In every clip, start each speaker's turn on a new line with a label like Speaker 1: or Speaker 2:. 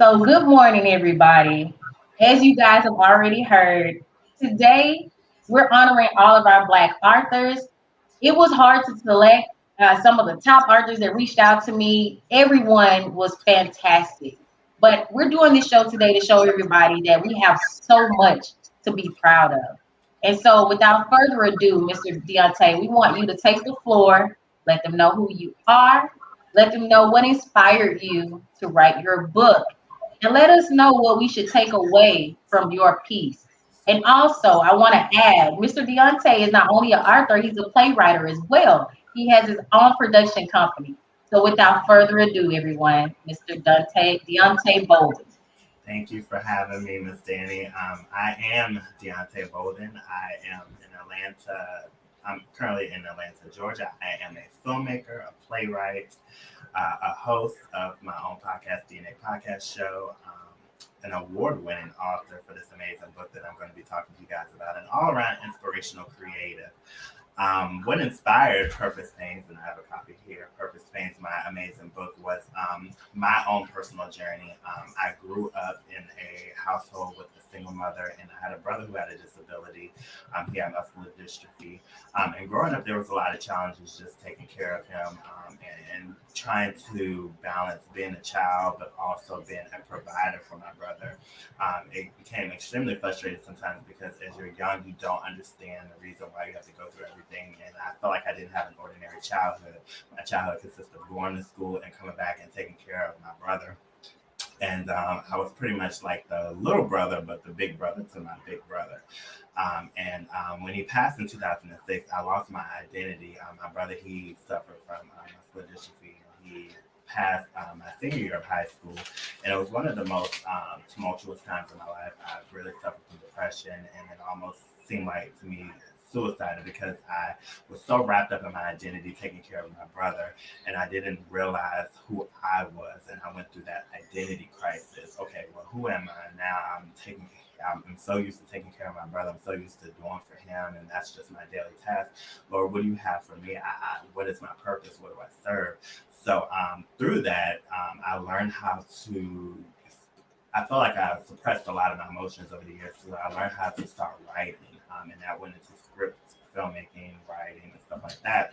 Speaker 1: So, good morning, everybody. As you guys have already heard, today we're honoring all of our Black authors. It was hard to select some of the top authors that reached out to me. Everyone was fantastic. But we're doing this show today to show everybody that we have so much to be proud of. And so, without further ado, Mr. Deonte, we want you to take the floor, let them know who you are, let them know what inspired you to write your book, and let us know what we should take away from your piece. And also, I want to add, Mr. Deonte is not only an author, he's a playwright as well. He has his own production company. So without further ado, everyone, Mr. Deonte Bolden.
Speaker 2: Thank you for having me, Miss Danny. I am Deonte Bolden. I am in Atlanta. I'm currently in Atlanta, Georgia. I am a filmmaker, a playwright, a host of my own podcast, DNA Podcast Show, an award-winning author for this amazing book that I'm going to be talking to you guys about, an all-around inspirational creative. What inspired Purpose Pains, and I have a copy here, Purpose Pains, my amazing book, was my own personal journey. I grew up in a household with a single mother, and I had a brother who had a disability. He had muscular dystrophy. And growing up, there was a lot of challenges just taking care of him and trying to balance being a child, but also being a provider for my brother. It became extremely frustrating sometimes because as you're young, you don't understand the reason why you have to go through everything. And I felt like I didn't have an ordinary childhood. My childhood consisted of going to school and coming back and taking care of my brother. And I was pretty much like the little brother, but the big brother to my big brother. When he passed in 2006, I lost my identity. My brother, he suffered from muscular dystrophy. He passed my senior year of high school, and it was one of the most tumultuous times in my life. I really suffered from depression, and it almost seemed like to me suicidal because I was so wrapped up in my identity, taking care of my brother, and I didn't realize who I was, and I went through that identity crisis. Okay, well, who am I now? I'm so used to taking care of my brother. I'm so used to doing for him, and that's just my daily task. Lord, what do you have for me? What is my purpose? What do I serve? So through that, I learned how to. I felt like I suppressed a lot of my emotions over the years, so I learned how to start writing, and that went into script, filmmaking, writing, and stuff like that.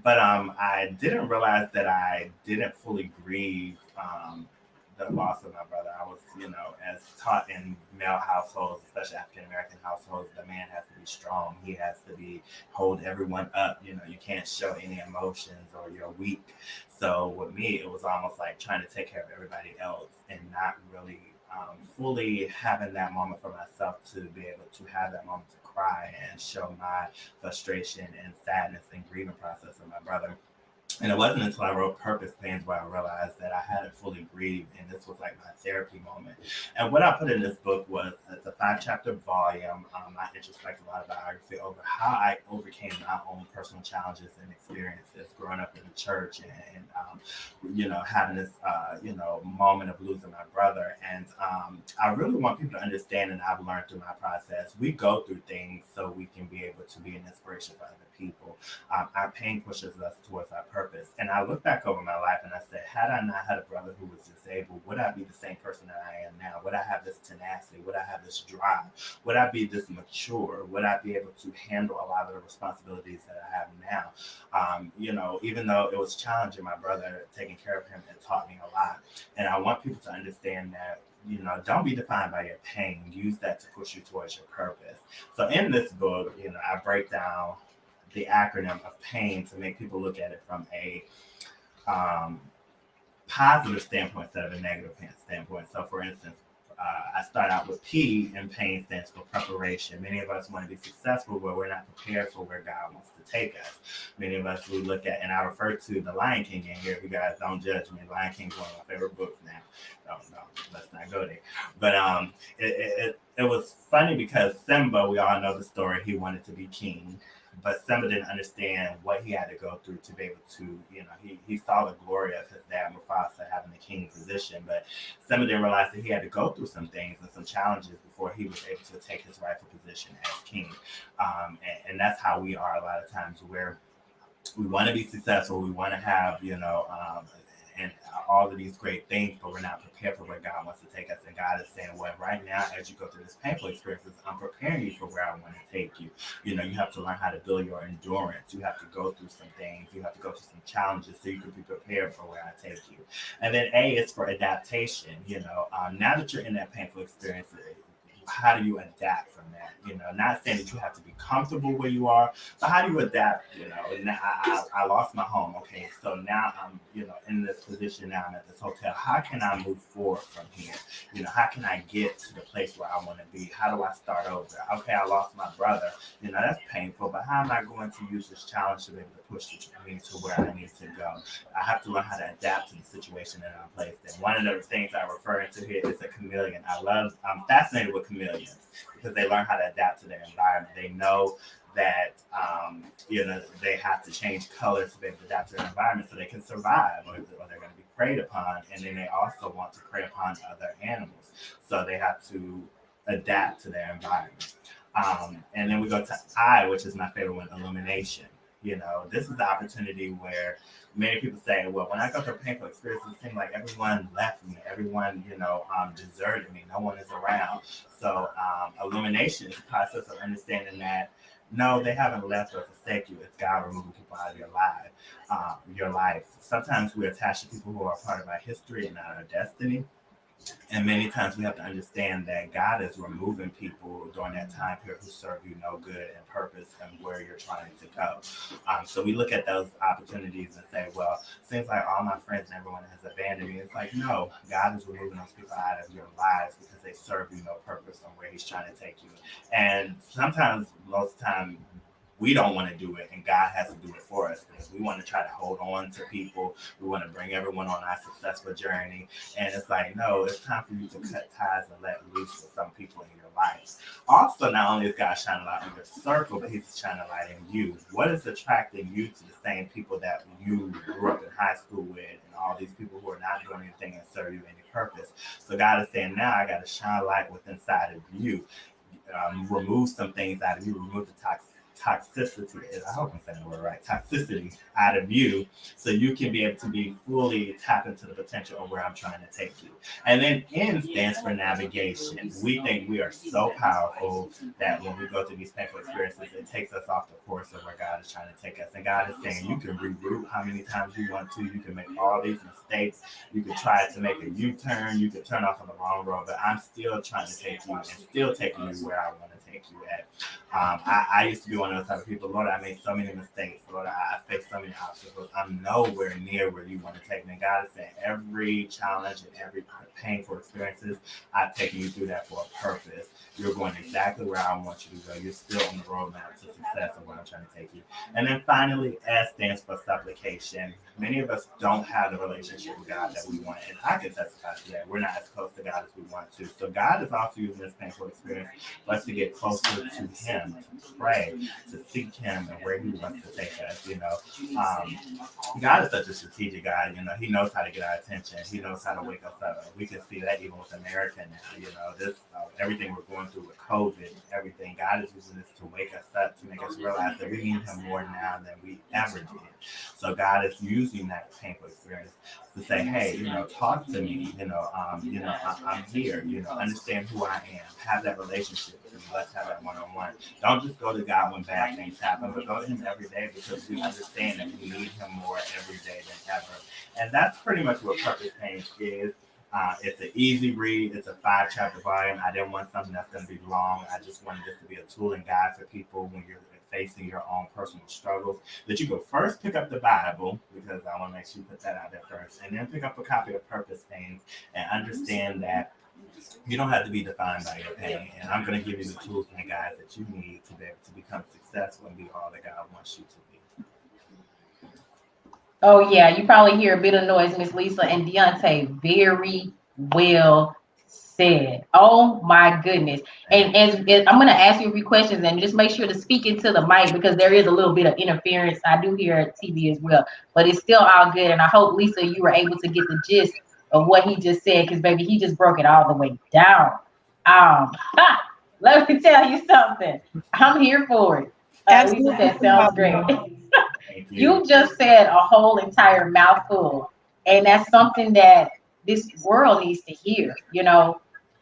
Speaker 2: But I didn't realize that I didn't fully grieve the loss of my brother. I was, as taught in male households, especially African American households, the man has to be strong. He has to hold everyone up. You can't show any emotions or you're weak. So with me, it was almost like trying to take care of everybody else and not really fully having that moment for myself to be able to have that moment to cry and show my frustration and sadness and grieving process of my brother. And it wasn't until I wrote Purpose Pains where I realized that I hadn't fully grieved, and this was like my therapy moment. And what I put in this book was it's a 5-chapter volume, my introspective autobiography over how I overcame my own personal challenges and experiences growing up in the church and having this, moment of losing my brother. And I really want people to understand, and I've learned through my process, we go through things so we can be able to be an inspiration for other people. Our pain pushes us towards our purpose. And I look back over my life and I said, had I not had a brother who was disabled, would I be the same person that I am now? Would I have this tenacity? Would I have this drive? Would I be this mature? Would I be able to handle a lot of the responsibilities that I have now? Even though it was challenging, my brother, taking care of him, it taught me a lot. And I want people to understand that don't be defined by your pain. Use that to push you towards your purpose. So in this book, I break down the acronym of PAIN to make people look at it from a positive standpoint instead of a negative standpoint. So, for instance, I start out with P, and PAIN stands for preparation. Many of us want to be successful, but we're not prepared for where God wants to take us. Many of us, we look at, and I refer to The Lion King in here. If you guys don't judge me, Lion King is one of my favorite books now. No, let's not go there. But it was funny because Simba, we all know the story, he wanted to be king. But Simba didn't understand what he had to go through to be able to, he saw the glory of his dad Mufasa having the king position, but Simba didn't realize that he had to go through some things and some challenges before he was able to take his rightful position as king. And that's how we are a lot of times, where we want to be successful, we want to have, and all of these great things, but we're not prepared for where God wants to take us. And God is saying, well, right now, as you go through this painful experiences, I'm preparing you for where I want to take you. You know, you have to learn how to build your endurance. You have to go through some things. You have to go through some challenges so you can be prepared for where I take you. And then A is for adaptation. You know, now that you're in that painful experience, how do you adapt from that? You know, not saying that you have to be comfortable where you are, but how do you adapt? You know, now I lost my home. Okay, so now I'm, you know, in this position. Now I'm at this hotel. How can I move forward from here? You know, how can I get to the place where I want to be? How do I start over? Okay, I lost my brother. You know, that's painful, but how am I going to use this challenge to be able to push me to where I need to go? I have to learn how to adapt to the situation that I'm placed in. One of the things I refer to here is a chameleon. I'm fascinated with chameleons because they learn how to adapt to their environment. They know that you know, they have to change colors to be able to adapt to their environment so they can survive, or they're going to be preyed upon. And then they also want to prey upon other animals, so they have to adapt to their environment. And then we go to I, which is my favorite one, illumination. You know, this is the opportunity where many people say, well, when I go through a painful experience, it seems like everyone left me, everyone, you know, deserted me, no one is around. So illumination is a process of understanding that no, they haven't left or forsake you. It's God removing people out of your life. Sometimes we're attached to people who are part of our history and not our destiny. And many times we have to understand that God is removing people during that time period who serve you no good and purpose and where you're trying to go. So we look at those opportunities and say, well, seems like all my friends and everyone has abandoned me. It's like, no, God is removing those people out of your lives because they serve you no purpose on where he's trying to take you. And sometimes, most of the time, we don't want to do it, and God has to do it for us because we want to try to hold on to people. We want to bring everyone on our successful journey. And it's like, no, it's time for you to cut ties and let loose with some people in your life. Also, not only is God shining light on your circle, but he's shining light in you. What is attracting you to the same people that you grew up in high school with, and all these people who are not doing anything and serve you any purpose? So God is saying, now I got to shine light within inside of you. Remove some things out of you, remove the toxicity, I hope I'm saying the word right, toxicity out of you so you can be able to be fully tap into the potential of where I'm trying to take you. And then N stands for navigation. We think we are so powerful that when we go through these painful experiences, it takes us off the course of where God is trying to take us. And God is saying you can reroute how many times you want to, you can make all these mistakes, you can try to make a U-turn, you can turn off on the wrong road, but I'm still trying to take you and still taking you where I want to take you at. I used to be one of those type of people. Lord, I made so many mistakes. Lord, I faced so many obstacles. I'm nowhere near where you want to take me. And God is saying every challenge and every painful experiences, I've taken you through that for a purpose. You're going exactly where I want you to go. You're still on the roadmap to success of where I'm trying to take you. And then finally, S stands for supplication. Many of us don't have the relationship with God that we want. And I can testify to that. We're not as close to God as we want to. So God is also using this painful experience for us to get closer to him, to pray, to seek him and where he wants to take us. You know, God is such a strategic God. You know, he knows how to get our attention. He knows how to wake us up. We can see that even with America now. You know, this everything we're going through with COVID, everything. God is using this to wake us up, to make us realize that we need him more now than we ever did. So God is using that painful experience to say, hey, you know, talk to me. I'm here. You know, understand who I am. Have that relationship with me. Let's have that one-on-one. Don't just go to God when bad things happen, but go to him every day because we understand that we need him more every day than ever. And that's pretty much what Purpose Pain is. It's an easy read. It's a 5-chapter volume. I didn't want something that's going to be long. I just wanted this to be a tool and guide for people when you're facing your own personal struggles. That you go first pick up the Bible, because I want to make sure you put that out there first, and then pick up a copy of Purpose Pain and understand that you don't have to be defined by your pain. And I'm going to give you the tools and the guides that you need to be able to become successful and be all that God wants you to be.
Speaker 1: Oh yeah, you probably hear a bit of noise, Miss Lisa and Deonte. Very well said. Oh my goodness. And as I'm going to ask you a few questions, and just make sure to speak into the mic because there is a little bit of interference. I do hear TV as well, but it's still all good. And I hope, Lisa, you were able to get the gist of what he just said, because baby, he just broke it all the way down. Let me tell you something. I'm here for it. Lisa said, sounds great.
Speaker 2: Thank you.
Speaker 1: You just said a whole entire mouthful. And that's something that this world needs to hear.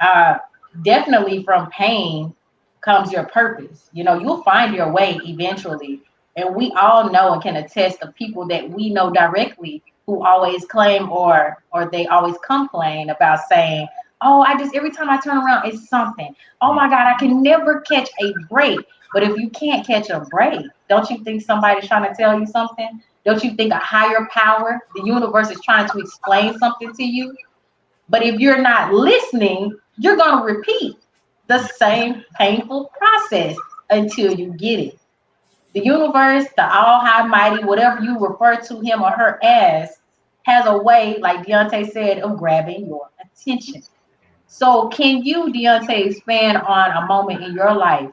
Speaker 1: Uh, Definitely from pain comes your purpose. You'll find your way eventually. And we all know and can attest to people that we know directly who always claim or they always complain about saying, oh, I just every time I turn around, it's something. Oh my God, I can never catch a break. But if you can't catch a break, don't you think somebody's trying to tell you something? Don't you think a higher power, the universe, is trying to explain something to you? But if you're not listening, you're going to repeat the same painful process until you get it. The universe, the all high mighty, whatever you refer to him or her as, has a way, like Deonte said, of grabbing your attention. So can you, Deonte, expand on a moment in your life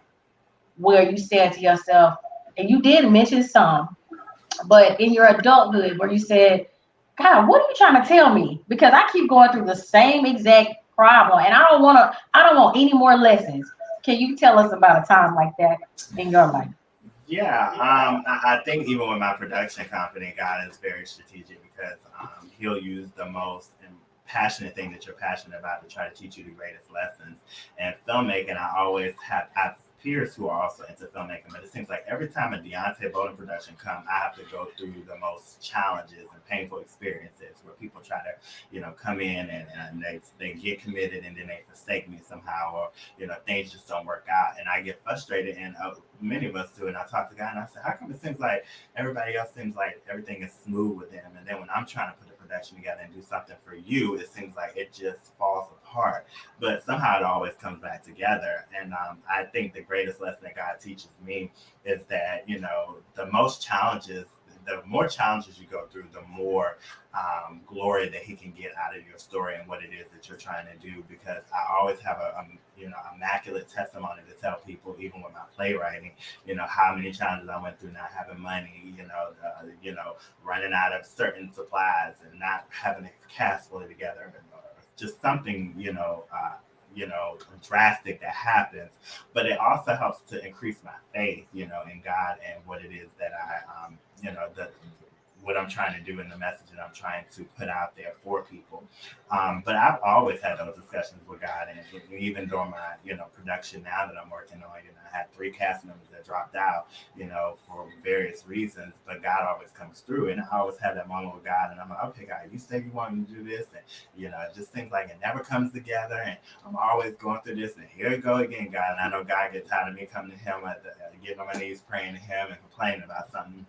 Speaker 1: where you said to yourself, and you did mention some, but in your adulthood where you said, God, what are you trying to tell me? Because I keep going through the same exact problem and I don't want any more lessons. Can you tell us about a time like that in your life?
Speaker 2: Yeah, I think even with my production company, God is very strategic because He'll use the most passionate thing that you're passionate about to try to teach you the greatest lessons. And filmmaking, I have peers who are also into filmmaking, but it seems like every time a Deonte Bolden production comes, I have to go through the most challenges and painful experiences where people try to, come in and they get committed and then they forsake me somehow, or things just don't work out, and I get frustrated, and many of us do. And I talk to God and I say, how come it seems like everybody else seems like everything is smooth with them, and then when I'm trying to put the production together and do something for you, it seems like it just falls apart. But somehow it always comes back together. And I think the greatest lesson that God teaches me is that, the more challenges you go through, the more glory that He can get out of your story and what it is that you're trying to do. Because I always have a immaculate testimony to tell people, even with my playwriting, how many challenges I went through, not having money, running out of certain supplies and not having a cast fully together, or just something, drastic that happens. But it also helps to increase my faith, in God and what it is that the what I'm trying to do in the message that I'm trying to put out there for people. But I've always had those discussions with God, and even during my, production now that I'm working on, I had 3 cast members that dropped out, for various reasons, but God always comes through. And I always had that moment with God, and I'm like, okay, God, you said you want me to do this, and, it just seems like it never comes together, and I'm always going through this, and here we go again, God. And I know God gets tired of me coming to Him, getting on my knees, praying to Him and complaining about something.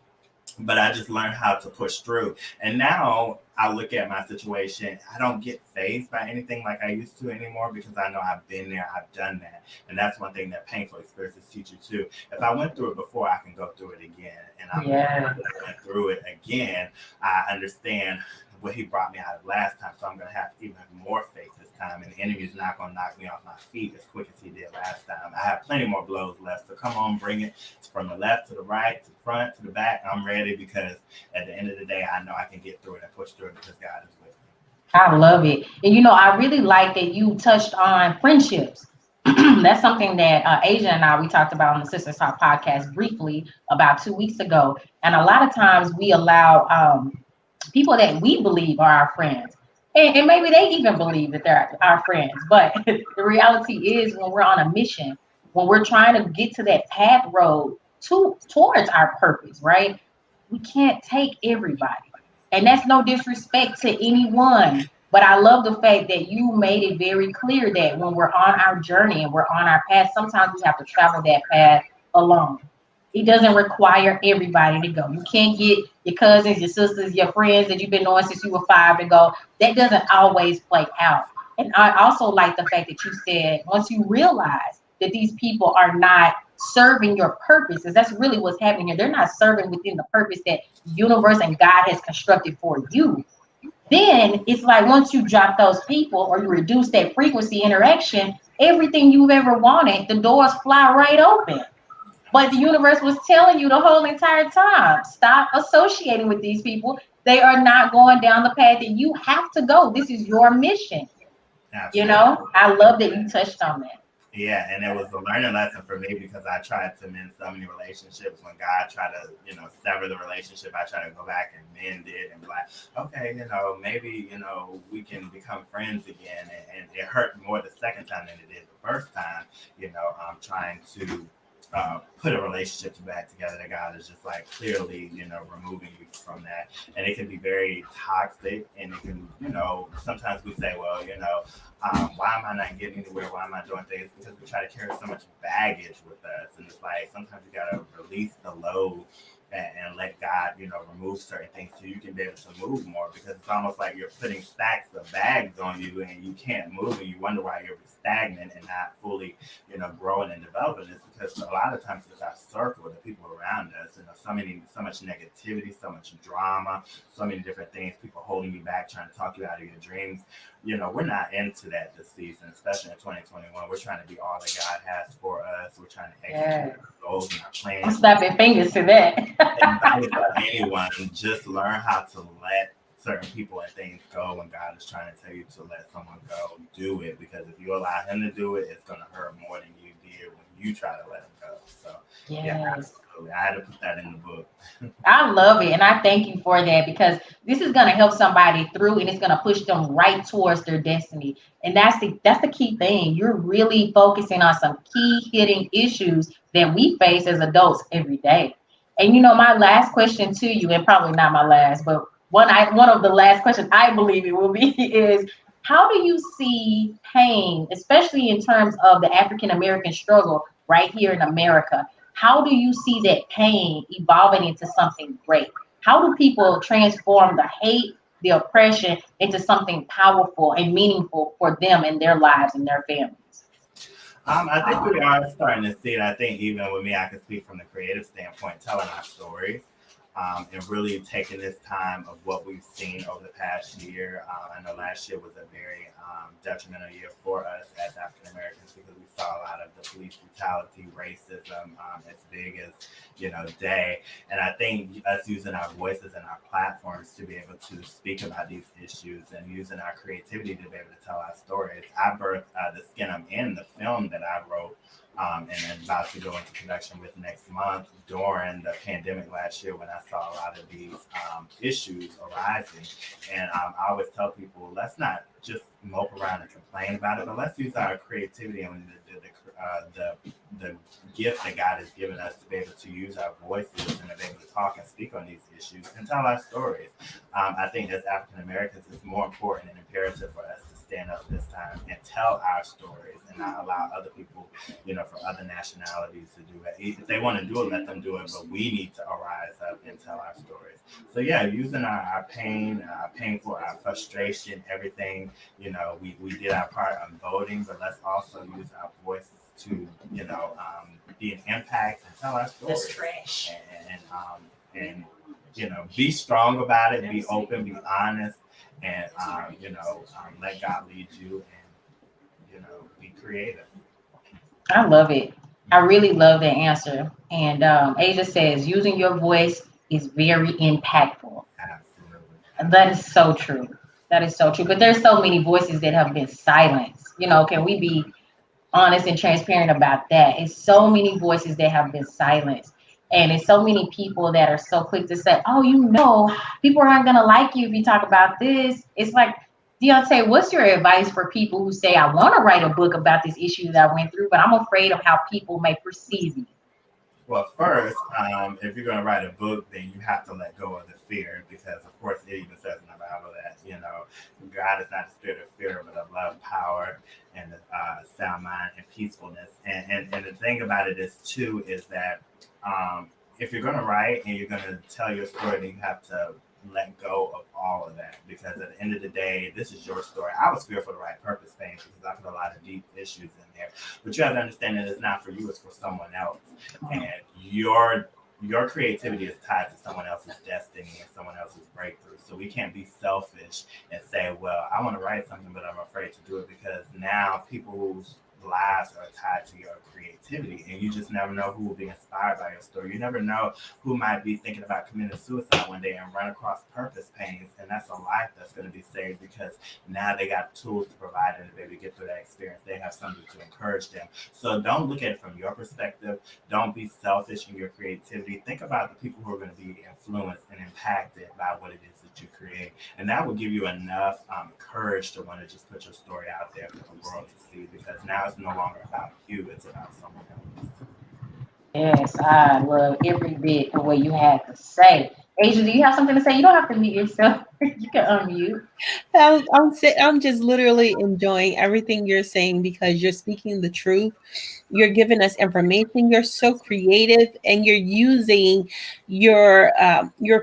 Speaker 2: But I just learned how to push through. And now I look at my situation, I don't get fazed by anything like I used to anymore, because I know I've been there, I've done that. And that's one thing that painful experiences teach you too. If I went through it before, I can go through it again. And I went through it again, I understand what He brought me out of last time. So I'm going to have even more faith this time. And the enemy's not going to knock me off my feet as quick as he did last time. I have plenty more blows left. So come on, bring it from the left to the right, to the front, to the back. I'm ready, because at the end of the day, I know I can get through it and push through it because God is with me.
Speaker 1: I love it. And I really like that you touched on friendships. That's something that Asia and I, we talked about on the Sisters Talk podcast briefly about 2 weeks ago. And a lot of times we allow people that we believe are our friends. And maybe they even believe that they're our friends. But the reality is, when we're on a mission, when we're trying to get to that path road towards our purpose, right? We can't take everybody. And that's no disrespect to anyone. But I love the fact that you made it very clear that when we're on our journey and we're on our path, sometimes we have to travel that path alone. It doesn't require everybody to go. You can't get your cousins, your sisters, your friends that you've been knowing since you were 5 to go. That doesn't always play out. And I also like the fact that you said, once you realize that these people are not serving your purpose, because that's really what's happening here. They're not serving within the purpose that the universe and God has constructed for you. Then it's like, once you drop those people or you reduce that frequency interaction, everything you've ever wanted, the doors fly right open. But the universe was telling you the whole entire time, stop associating with these people. They are not going down the path that you have to go. This is your mission.
Speaker 2: Absolutely.
Speaker 1: I love that you touched on that.
Speaker 2: Yeah, and it was a learning lesson for me because I tried to mend so many relationships. When God tried to, sever the relationship, I tried to go back and mend it and be like, okay, maybe, we can become friends again. And it hurt more the second time than it did the first time. I'm trying to put a relationship back together that God is just like clearly, removing you from that. And it can be very toxic. And it can, sometimes we say, well, why am I not getting anywhere? Why am I doing things? Because we try to carry so much baggage with us. And it's like sometimes you got to release the load and let God, remove certain things so you can be able to move more, because it's almost like you're putting stacks of bags on you and you can't move and you wonder why you're stagnant and not fully, growing and developing. It's because a lot of times it's our circle, the people around us, so much negativity, so much drama, so many different things, people holding you back, trying to talk you out of your dreams. We're not into that this season, especially in 2021. We're trying to be all that God has for us. We're trying to execute our goals and our
Speaker 1: I'm
Speaker 2: plans.
Speaker 1: snapping fingers to that.
Speaker 2: And I would tell anyone, just learn how to let certain people and things go when God is trying to tell you to let someone go. Do it, because if you allow him to do it, it's going to hurt more than you did when you try to let him go. So, yeah, absolutely. I had to put that in the book.
Speaker 1: I love it. And I thank you for that, because this is going to help somebody through, and it's going to push them right towards their destiny. And that's the key thing. You're really focusing on some key hitting issues that we face as adults every day. And my last question to you, and probably not my last, but one of the last questions I believe it will be is, how do you see pain, especially in terms of the African American struggle right here in America? How do you see that pain evolving into something great? How do people transform the hate, the oppression into something powerful and meaningful for them in their lives and their families?
Speaker 2: I think we are starting to see it. I think even with me, I can speak from the creative standpoint, telling our stories. And really taking this time of what we've seen over the past year. I know last year was a very detrimental year for us as African Americans, because we saw a lot of the police brutality, racism, as big as day. And I think us using our voices and our platforms to be able to speak about these issues and using our creativity to be able to tell our stories. I birthed The Skin I'm In, the film that I wrote. And about to go into production with next month, during the pandemic last year, when I saw a lot of these issues arising. And I always tell people, let's not just mope around and complain about it, but let's use our creativity and the gift that God has given us to be able to use our voices and to be able to talk and speak on these issues and tell our stories. I think as African Americans, it's more important and imperative for us to stand up this time and tell our stories and not allow other people, from other nationalities to do it. If they want to do it, let them do it, but we need to arise up and tell our stories. So yeah, using our pain, our frustration, everything, we did our part on voting, but let's also use our voices to, be an impact and tell our stories.
Speaker 3: That's trash.
Speaker 2: And be strong about it, be open, be honest, and let God lead you, and be creative.
Speaker 1: I love it. I really love that answer. And Asia says, using your voice is very impactful.
Speaker 2: Absolutely.
Speaker 1: That is so true. That is so true. But there's so many voices that have been silenced. Can we be honest and transparent about that? It's so many voices that have been silenced. And it's so many people that are so quick to say, oh, people aren't going to like you if you talk about this. It's like, Deonte, what's your advice for people who say, I want to write a book about this issue that I went through, but I'm afraid of how people may perceive me?
Speaker 2: Well, first, if you're going to write a book, then you have to let go of the fear, because, of course, it even says in the Bible that, God is not a spirit of fear, but of love, power, and sound mind and peacefulness. And the thing about it is, too, is that if you're going to write and you're going to tell your story, then you have to let go of all of that, because at the end of the day, this is your story. I was fearful to write Purpose Pain because I put a lot of deep issues in there, but you have to understand that it's not for you, it's for someone else. And your creativity is tied to someone else's destiny and someone else's breakthrough. So we can't be selfish and say, well, I want to write something, but I'm afraid to do it, because now people whose lives are tied to your creativity, and you just never know who will be inspired by your story. You never know who might be thinking about committing suicide one day and run across purpose pains, and that's a life that's going to be saved because now they got tools to provide them to maybe get through that experience. They have something to encourage them. So don't look at it from your perspective. Don't be selfish in your creativity. Think about the people who are going to be influenced and impacted by what it is that you create, and that will give you enough courage to want to just put your story out there for the world to see, because now it's no longer about you, it's about someone else.
Speaker 1: Yes, I love every bit of what you had to say. Asia, do you have something to say? You don't have to mute yourself. You can unmute.
Speaker 3: I'm just literally enjoying everything you're saying because you're speaking the truth. You're giving us information. You're so creative, and you're using your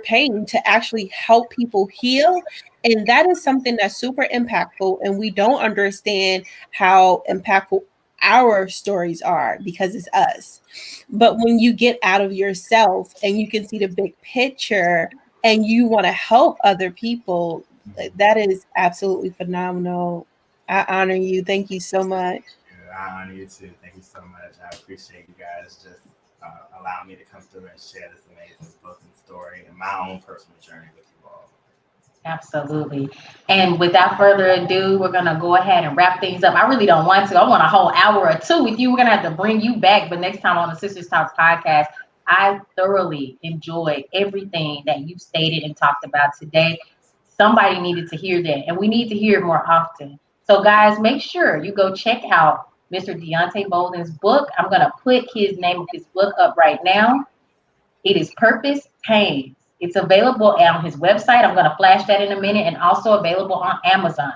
Speaker 3: pain to actually help people heal. And that is something that's super impactful. And we don't understand how impactful our stories are because it's us. But when you get out of yourself and you can see the big picture and you want to help other people, that is absolutely phenomenal. I honor you. Thank you so much.
Speaker 2: Yeah, I honor you too. Thank you so much. I appreciate you guys just allowing me to come through and share this amazing book and story and my own personal journey with you all.
Speaker 1: Absolutely. And without further ado, we're going to go ahead and wrap things up. I really don't want to. I want a whole hour or two with you. We're going to have to bring you back, but next time on the Sisters Talk podcast. I thoroughly enjoyed everything that you stated and talked about today. Somebody needed to hear that, and we need to hear it more often. So, guys, make sure you go check out Mr. Deonte Bolden's book. I'm going to put his name of his book up right now. It is Purpose Pains. It's available on his website. I'm going to flash that in a minute, and also available on Amazon.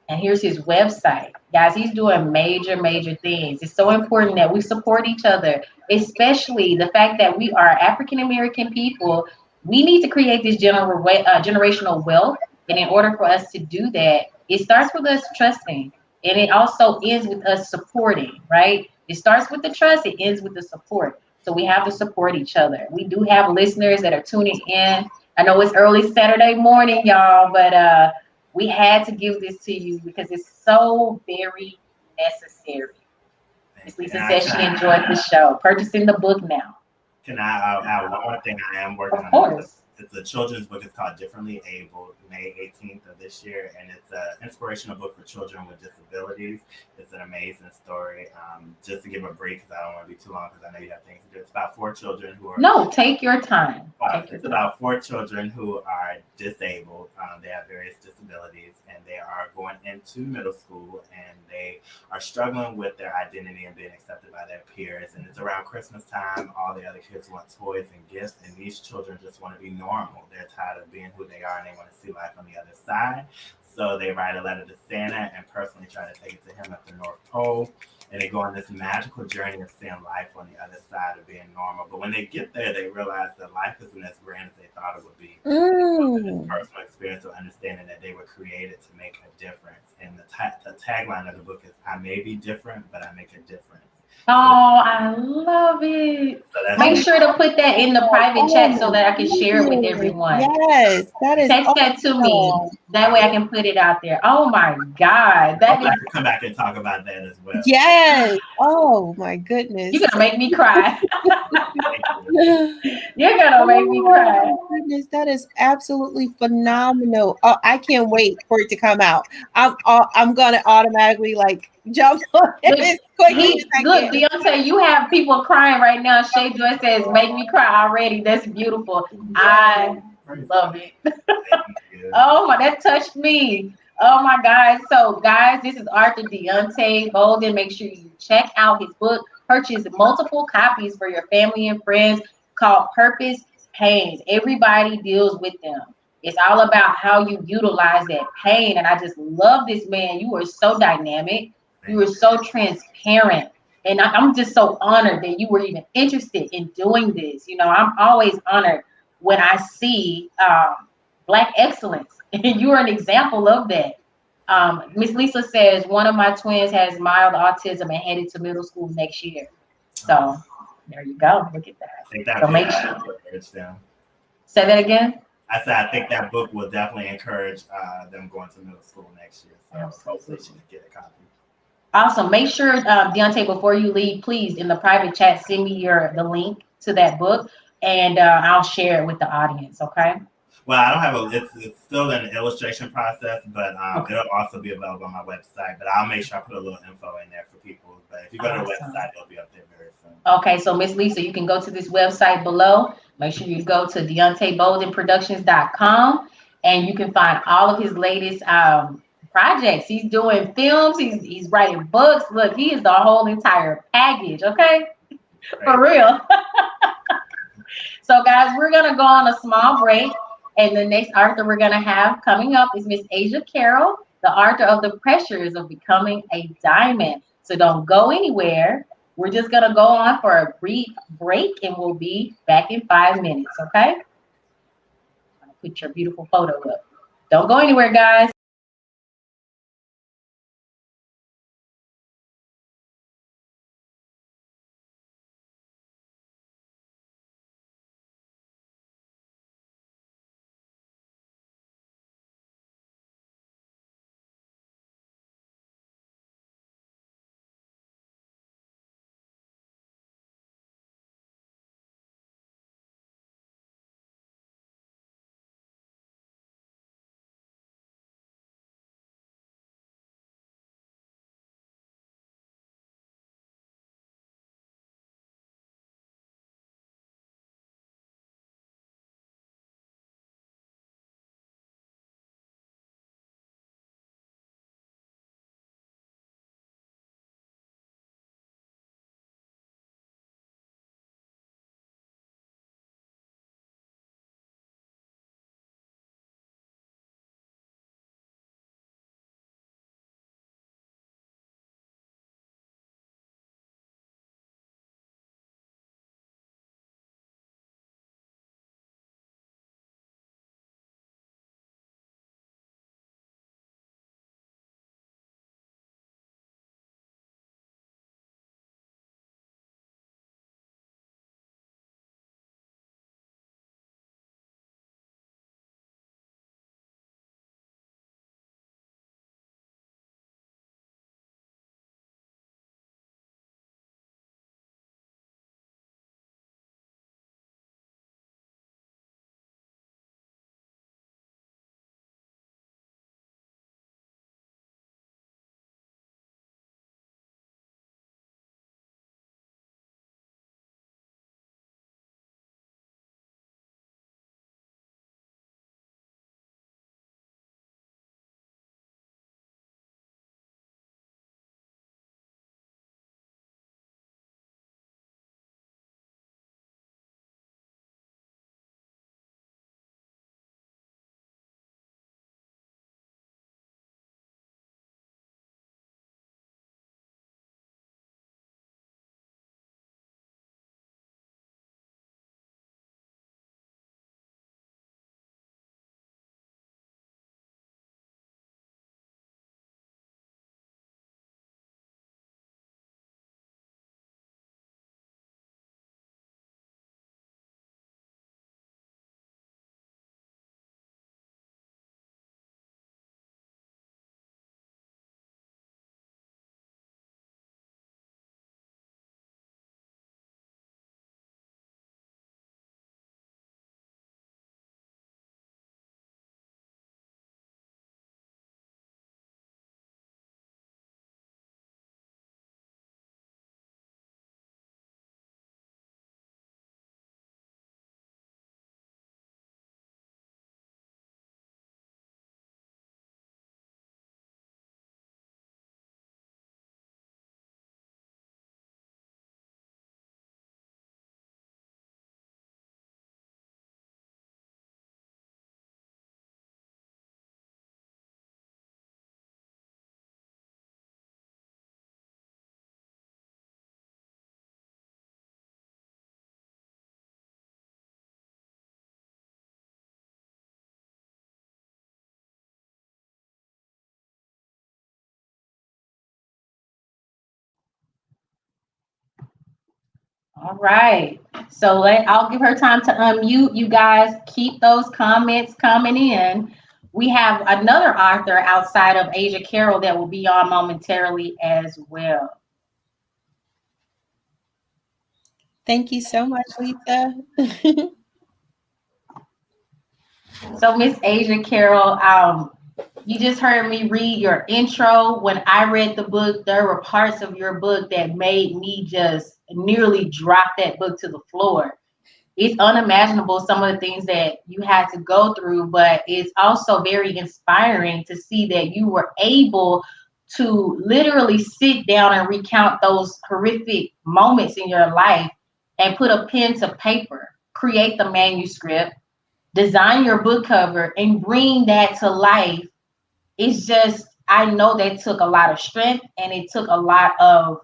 Speaker 1: And here's his website. Guys, he's doing major, major things. It's so important that we support each other, especially the fact that we are African American people. We need to create this generational wealth. And in order for us to do that, it starts with us trusting. And it also ends with us supporting, right? It starts with the trust, it ends with the support. So we have to support each other. We do have listeners that are tuning in. I know it's early Saturday morning, y'all, but we had to give this to you because it's so very necessary. Miss
Speaker 2: Thank you.
Speaker 1: Lisa says she enjoyed the show. Purchasing the book now.
Speaker 2: Can I add one more thing? I am working
Speaker 1: Of
Speaker 2: on it.
Speaker 1: course.
Speaker 2: It's a children's book. It's called Differently Able, May 18th of this year, and it's an inspirational book for children with disabilities. It's an amazing story. Just to give a break, because I don't want to be too long, because I know you have things to do. It's about 4 children who are
Speaker 1: No, take your time.
Speaker 2: it's about 4 children who are disabled. They have various disabilities, and they are going into middle school, and they are struggling with their identity and being accepted by their peers. And it's around Christmas time. All the other kids want toys and gifts, and these children just want to be normal. They're tired of being who they are, and they want to see life on the other side. So they write a letter to Santa and personally try to take it to him at the North Pole. And they go on this magical journey of seeing life on the other side of being normal. But when they get there, they realize that life isn't as grand as they thought it would be. This personal experience of understanding that they were created to make a difference. And the tagline of the book is, I may be different, but I make a difference.
Speaker 1: Oh, I love it.
Speaker 2: So
Speaker 1: Make sure to put that in the private chat so that I can share it with
Speaker 3: goodness.
Speaker 1: everyone.
Speaker 3: Yes, that is
Speaker 1: Text that to me.
Speaker 3: awesome.
Speaker 1: That way I can put it out there. Oh my God. That
Speaker 2: I
Speaker 1: is,
Speaker 2: can come back and talk about that as well.
Speaker 3: Yes. Oh my goodness.
Speaker 1: you're gonna make me cry.
Speaker 2: Thank you.
Speaker 1: You're gonna make me cry.
Speaker 3: Oh my goodness, that is absolutely phenomenal. Oh, I can't wait for it to come out. I'm gonna automatically like jump on it
Speaker 1: Look,
Speaker 3: as quickly as I
Speaker 1: look,
Speaker 3: can.
Speaker 1: Deonte, you have people crying right now. Shay Joy says, make me cry already. That's beautiful. I love it.
Speaker 2: Thank you.
Speaker 1: Oh my, that touched me. Oh my God. So guys, this is Arthur Deonte Bolden. Make sure you check out his book. Purchase multiple copies for your family and friends, called Purpose Pains. Everybody deals with them. It's all about how you utilize that pain. And I just love this man. You are so dynamic. You were so transparent. And I'm just so honored that you were even interested in doing this. You know, I'm always honored when I see Black excellence. And you are an example of that. Miss Lisa says, one of my twins has mild autism and headed to middle school next year. So there you go. Look at that.
Speaker 2: I think that
Speaker 1: So
Speaker 2: book
Speaker 1: make
Speaker 2: will
Speaker 1: sure.
Speaker 2: encourage them.
Speaker 1: Say that again.
Speaker 2: I said I think that book will definitely encourage them going to middle school next year. So hopefully she can get a copy.
Speaker 1: Awesome. Make sure, Deonte, before you leave, please in the private chat send me the link to that book, and I'll share it with the audience. Okay.
Speaker 2: Well, I don't have it's still an illustration process, but
Speaker 1: Okay.
Speaker 2: it'll also be available on my website. But I'll make sure I put a little info in there for people. But if you go to the
Speaker 1: Awesome.
Speaker 2: website, it'll be up there very soon.
Speaker 1: Okay, so Miss Lisa, you can go to this website below. Make sure you go to DeonteBoldenProductions.com, and you can find all of his latest projects. He's doing films, he's writing books. Look, he is the whole entire package, okay?
Speaker 2: Great.
Speaker 1: For real. So, guys, we're gonna go on a small break, and the next author we're gonna have coming up is Miss Asia Carroll, the author of The Pressures of Becoming a Diamond. So don't go anywhere. We're just gonna go on for a brief break, and we'll be back in 5 minutes. Okay? Put your beautiful photo up. Don't go anywhere, guys. All right. So I'll give her time to unmute. You guys keep those comments coming in. We have another author outside of Asia Carroll that will be on momentarily as well.
Speaker 3: Thank you so much, Lisa.
Speaker 1: So, Miss Asia Carroll, you just heard me read your intro. When I read the book, there were parts of your book that made me just nearly drop that book to the floor. It's unimaginable some of the things that you had to go through, but it's also very inspiring to see that you were able to literally sit down and recount those horrific moments in your life and put a pen to paper, create the manuscript, design your book cover, and bring that to life. It's just, I know that took a lot of strength and it took a lot of,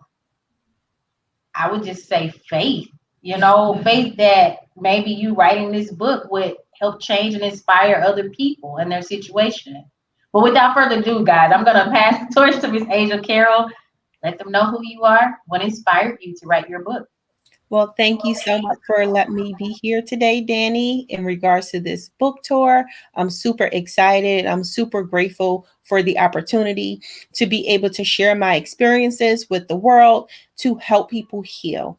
Speaker 1: I would just say, faith, faith that maybe you writing this book would help change and inspire other people in their situation. But without further ado, guys, I'm going to pass the torch to Miss Asia Carroll. Let them know who you are, what inspired you to write your book.
Speaker 3: Well, thank you so much for letting me be here today, Danny, in regards to this book tour. I'm super excited. I'm super grateful for the opportunity to be able to share my experiences with the world to help people heal.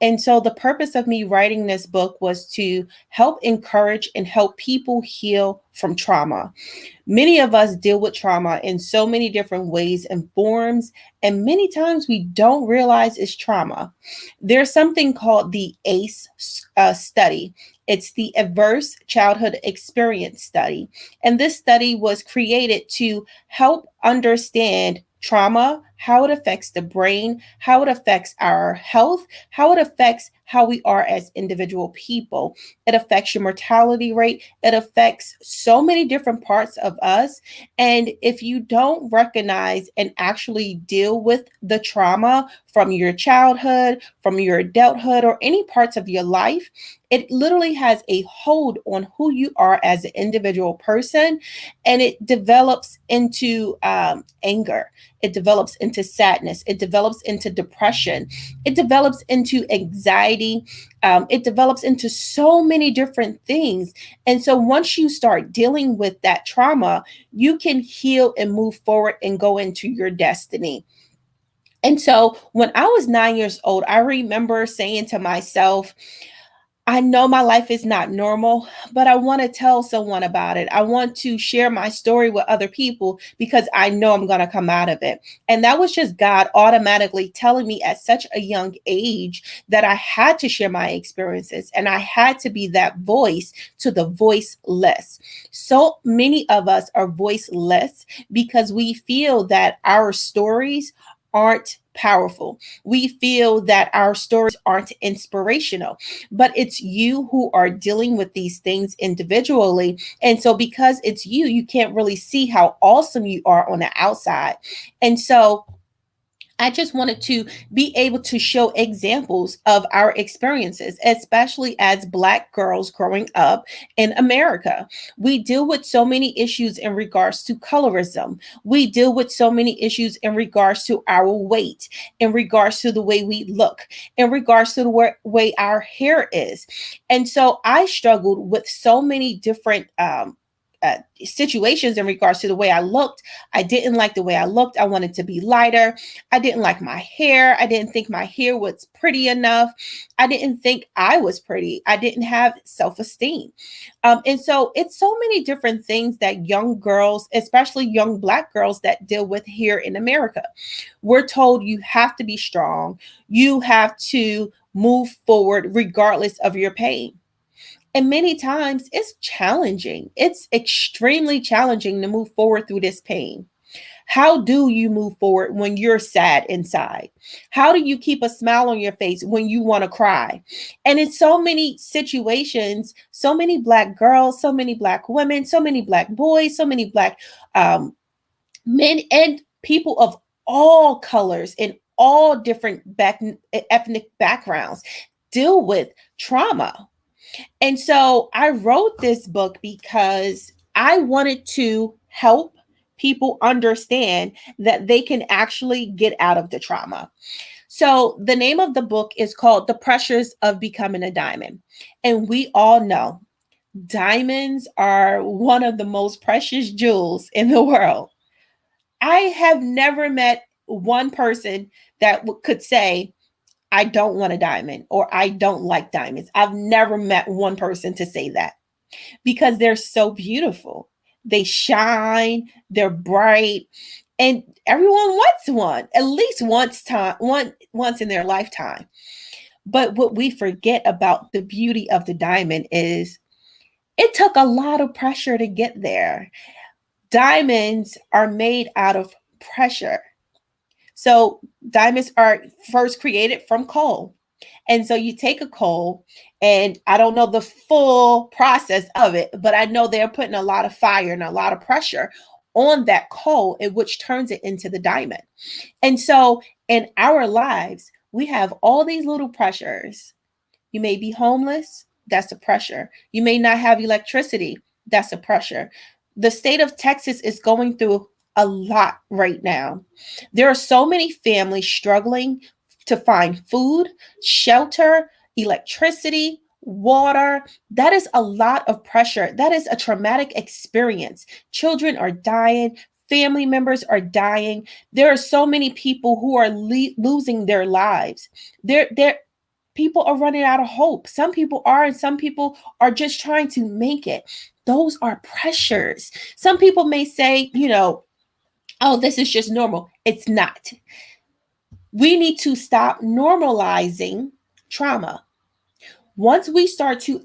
Speaker 3: And so, the purpose of me writing this book was to help encourage and help people heal from trauma. Many of us deal with trauma in so many different ways and forms, and many times we don't realize it's trauma. There's something called the ACE study. It's the Adverse Childhood Experience Study. And this study was created to help understand trauma, how it affects the brain, how it affects our health, how it affects how we are as individual people. It affects your mortality rate. It affects so many different parts of us. And if you don't recognize and actually deal with the trauma from your childhood, from your adulthood, or any parts of your life, it literally has a hold on who you are as an individual person, and it develops into anger. It develops into sadness. It develops into depression. It develops into anxiety. It develops into so many different things. And so once you start dealing with that trauma, you can heal and move forward and go into your destiny. And so when I was 9 years old, I remember saying to myself, I know my life is not normal, but I want to tell someone about it. I want to share my story with other people because I know I'm going to come out of it. And that was just God automatically telling me at such a young age that I had to share my experiences and I had to be that voice to the voiceless. So many of us are voiceless because we feel that our stories aren't powerful. We feel that our stories aren't inspirational, but it's you who are dealing with these things individually. And so, because it's you, you can't really see how awesome you are on the outside. And so, I just wanted to be able to show examples of our experiences, especially as Black girls growing up in America. We deal with so many issues in regards to colorism. We deal with so many issues in regards to our weight, in regards to the way we look, in regards to the way our hair is. And so I struggled with so many different situations in regards to the way I looked. I didn't like the way I looked. I wanted to be lighter. I didn't like my hair. I didn't think my hair was pretty enough. I didn't think I was pretty. I didn't have self-esteem. And so it's so many different things that young girls, especially young Black girls that deal with here in America. We're told you have to be strong. You have to move forward regardless of your pain. And many times it's challenging. It's extremely challenging to move forward through this pain. How do you move forward when you're sad inside? How do you keep a smile on your face when you want to cry? And in so many situations, so many Black girls, so many Black women, so many Black boys, so many Black men and people of all colors and all different ethnic backgrounds deal with trauma. And so I wrote this book because I wanted to help people understand that they can actually get out of the trauma. So the name of the book is called The Pressures of Becoming a Diamond. And we all know Diamonds are one of the most precious jewels in the world. I have never met one person that could say, I don't want a diamond or I don't like diamonds. I've never met one person to say that because they're so beautiful. They shine, they're bright, and everyone wants one at least once in their lifetime. But what we forget about the beauty of the diamond is it took a lot of pressure to get there. Diamonds are made out of pressure. So diamonds are first created from coal. And so you take a coal, and I don't know the full process of it, but I know they're putting a lot of fire and a lot of pressure on that coal, in which turns it into the diamond. And so in our lives, we have all these little pressures. You may be homeless, that's a pressure. You may not have electricity, that's a pressure. The state of Texas is going through a lot right now. There are so many families struggling to find food, shelter, electricity, water. That is a lot of pressure. That is a traumatic experience. Children are dying. Family members are dying. There are so many people who are losing their lives. There, people are running out of hope. Some people are, and some people are just trying to make it. Those are pressures. Some people may say, oh, this is just normal. It's not. We need to stop normalizing trauma. Once we start to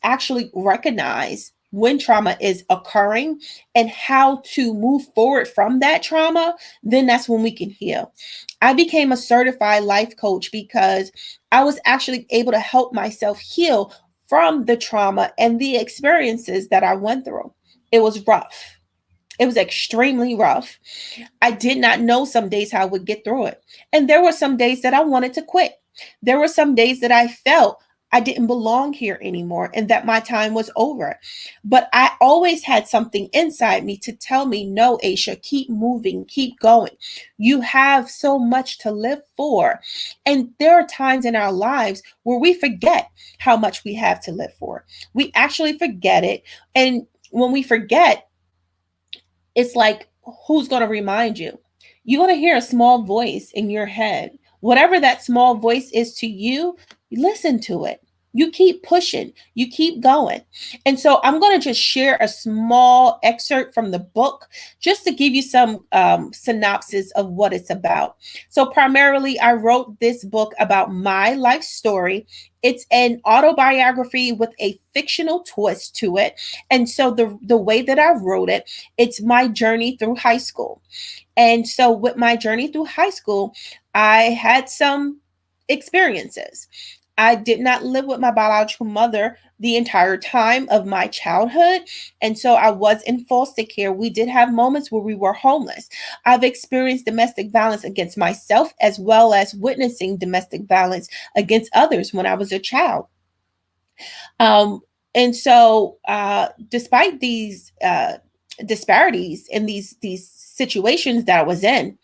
Speaker 3: actually recognize when trauma is occurring and how to move forward from that trauma, then that's when we can heal. I became a certified life coach because I was actually able to help myself heal from the trauma and the experiences that I went through. It was rough. It was extremely rough. I did not know some days how I would get through it. And there were some days that I wanted to quit. There were some days that I felt I didn't belong here anymore and that my time was over. But I always had something inside me to tell me, no, Aisha, keep moving, keep going. You have so much to live for. And there are times in our lives where we forget how much we have to live for. We actually forget it. And when we forget, it's like, who's going to remind you? You're going to hear a small voice in your head. Whatever that small voice is to you, listen to it. You keep pushing, you keep going. And so I'm going to just share a small excerpt from the book just to give you some synopsis of what it's about. So, primarily, I wrote this book about my life story. It's an autobiography with a fictional twist to it. And so, the way that I wrote it, it's my journey through high school. And so, with my journey through high school, I had some experiences. I did not live with my biological mother the entire time of my childhood. And so I was in foster care. We did have moments where we were homeless. I've experienced domestic violence against myself as well as witnessing domestic violence against others when I was a child. And so, despite these disparities in these situations that I was in,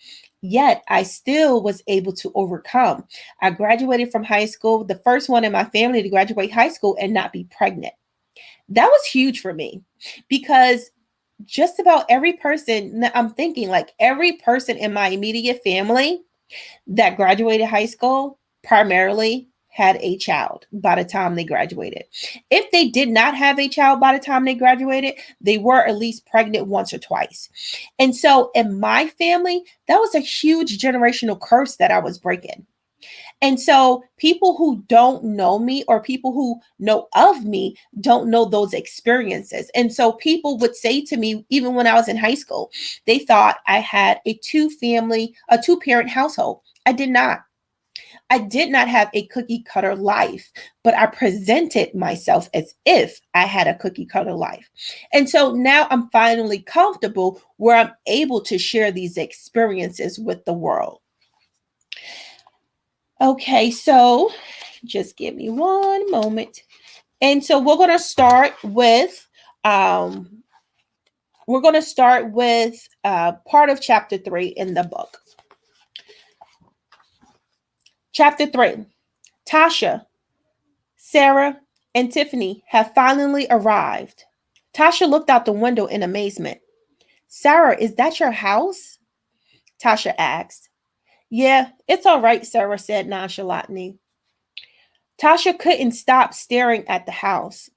Speaker 3: yet I still was able to overcome. I graduated from high school, the first one in my family to graduate high school and not be pregnant. That was huge for me because just about every person, I'm thinking like every person in my immediate family that graduated high school primarily had a child by the time they graduated. If they did not have a child by the time they graduated, they were at least pregnant once or twice. And so in my family, that was a huge generational curse that I was breaking. And so people who don't know me or people who know of me don't know those experiences. And so people would say to me, even when I was in high school, they thought I had a two parent household. I did not. I did not have a cookie cutter life, but I presented myself as if I had a cookie cutter life. And so now I'm finally comfortable where I'm able to share these experiences with the world. Okay, so just give me one moment. And so um we're going to start with part of chapter 3 in the book. Chapter 3. Tasha, Sarah, and Tiffany have finally arrived. Tasha looked out the window in amazement. Sarah, is that your house? Tasha asked. Yeah, it's all right, Sarah said nonchalantly. Tasha couldn't stop staring at the house.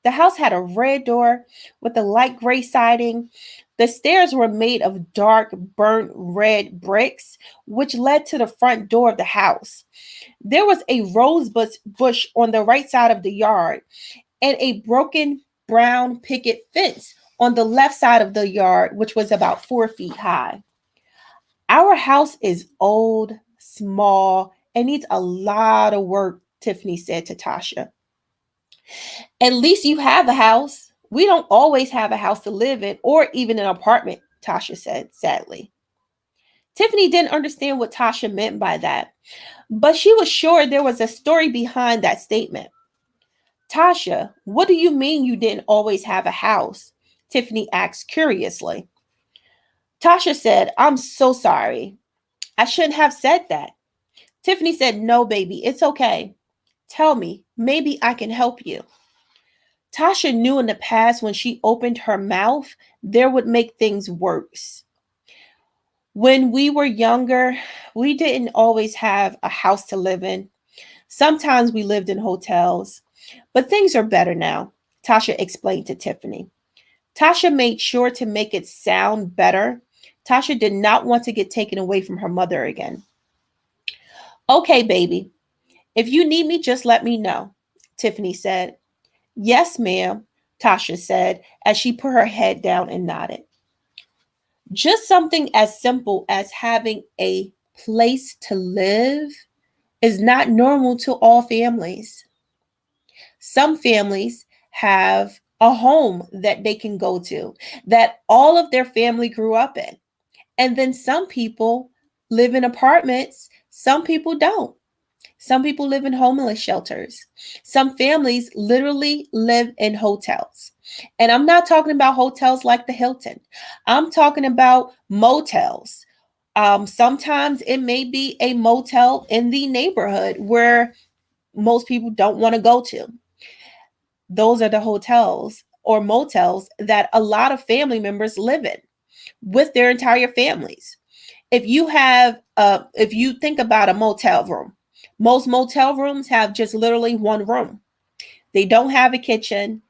Speaker 3: The house had a red door with a light gray siding. The stairs were made of dark, burnt red bricks, which led to the front door of the house. There was a bush on the right side of the yard and a broken brown picket fence on the left side of the yard, which was about 4 feet high. Our house is old, small, and needs a lot of work, Tiffany said to Tasha. At least you have a house. We don't always have a house to live in or even an apartment, Tasha said sadly. Tiffany didn't understand what Tasha meant by that, but she was sure there was a story behind that statement. Tasha, what do you mean you didn't always have a house? Tiffany asked curiously. Tasha said, I'm so sorry. I shouldn't have said that. Tiffany said, no, baby, it's okay. Tell me, maybe I can help you. Tasha knew in the past when she opened her mouth, there would make things worse. When we were younger, we didn't always have a house to live in. Sometimes we lived in hotels, but things are better now, Tasha explained to Tiffany. Tasha made sure to make it sound better. Tasha did not want to get taken away from her mother again. Okay, baby. If you need me, just let me know, Tiffany said. Yes, ma'am, Tasha said as she put her head down and nodded. Just something as simple as having a place to live is not normal to all families. Some families have a home that they can go to that all of their family grew up in. And then some people live in apartments, some people don't. Some people live in homeless shelters. Some families literally live in hotels. And I'm not talking about hotels like the Hilton. I'm talking about motels. Sometimes it may be a motel in the neighborhood where most people don't want to go to. Those are the hotels or motels that a lot of family members live in with their entire families. If you think about a motel room, most motel rooms have just literally one room. They don't have a kitchen.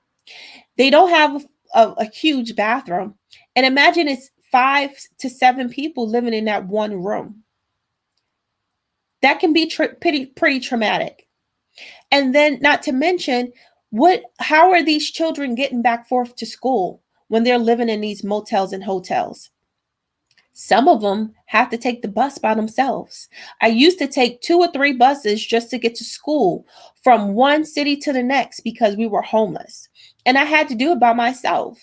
Speaker 3: They don't have a huge bathroom. And imagine it's 5 to 7 people living in that one room. That can be pretty traumatic. And then, not to mention, how are these children getting back forth to school when they're living in these motels and hotels? Some of them have to take the bus by themselves. I used to take 2 or 3 buses just to get to school from one city to the next because we were homeless. And I had to do it by myself.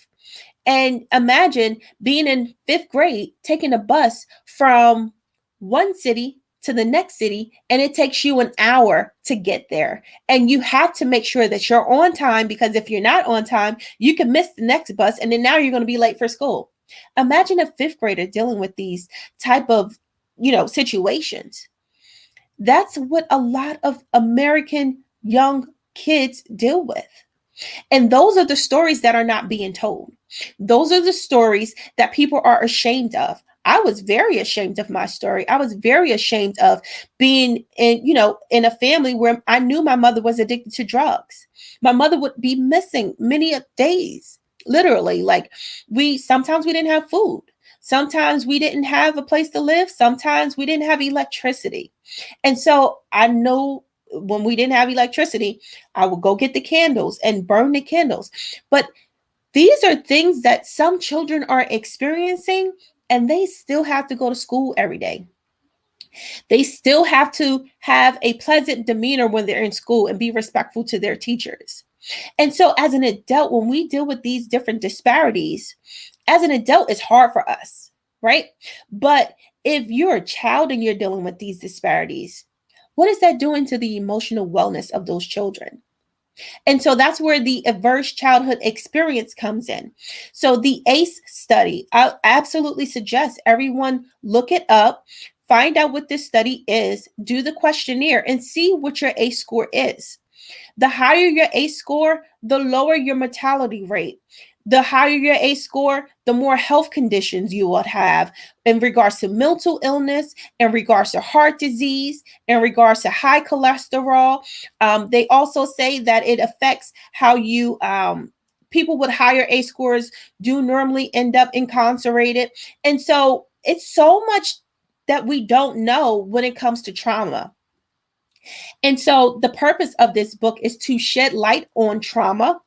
Speaker 3: And imagine being in 5th grade, taking a bus from one city to the next city, and it takes you an hour to get there. And you have to make sure that you're on time, because if you're not on time, you can miss the next bus, and then now you're going to be late for school. Imagine a 5th grader dealing with these type of, situations. That's what a lot of American young kids deal with. And those are the stories that are not being told. Those are the stories that people are ashamed of. I was very ashamed of my story. I was very ashamed of being in a family where I knew my mother was addicted to drugs. My mother would be missing many days, literally. Like sometimes we didn't have food. Sometimes we didn't have a place to live. Sometimes we didn't have electricity. And so I know when we didn't have electricity, I would go get the candles and burn the candles. But these are things that some children are experiencing, and they still have to go to school every day. They still have to have a pleasant demeanor when they're in school and be respectful to their teachers. And so as an adult, when we deal with these different disparities, as an adult, it's hard for us, right? But if you're a child and you're dealing with these disparities, what is that doing to the emotional wellness of those children? And so that's where the adverse childhood experience comes in. So the ACE study, I absolutely suggest everyone look it up, find out what this study is, do the questionnaire, and see what your ACE score is. The higher your ACE score, the lower your mortality rate. The higher your ACE score, the more health conditions you would have in regards to mental illness, in regards to heart disease, in regards to high cholesterol. They also say that it affects how you, people with higher ACE scores do normally end up incarcerated. And so it's so much that we don't know when it comes to trauma. And so the purpose of this book is to shed light on trauma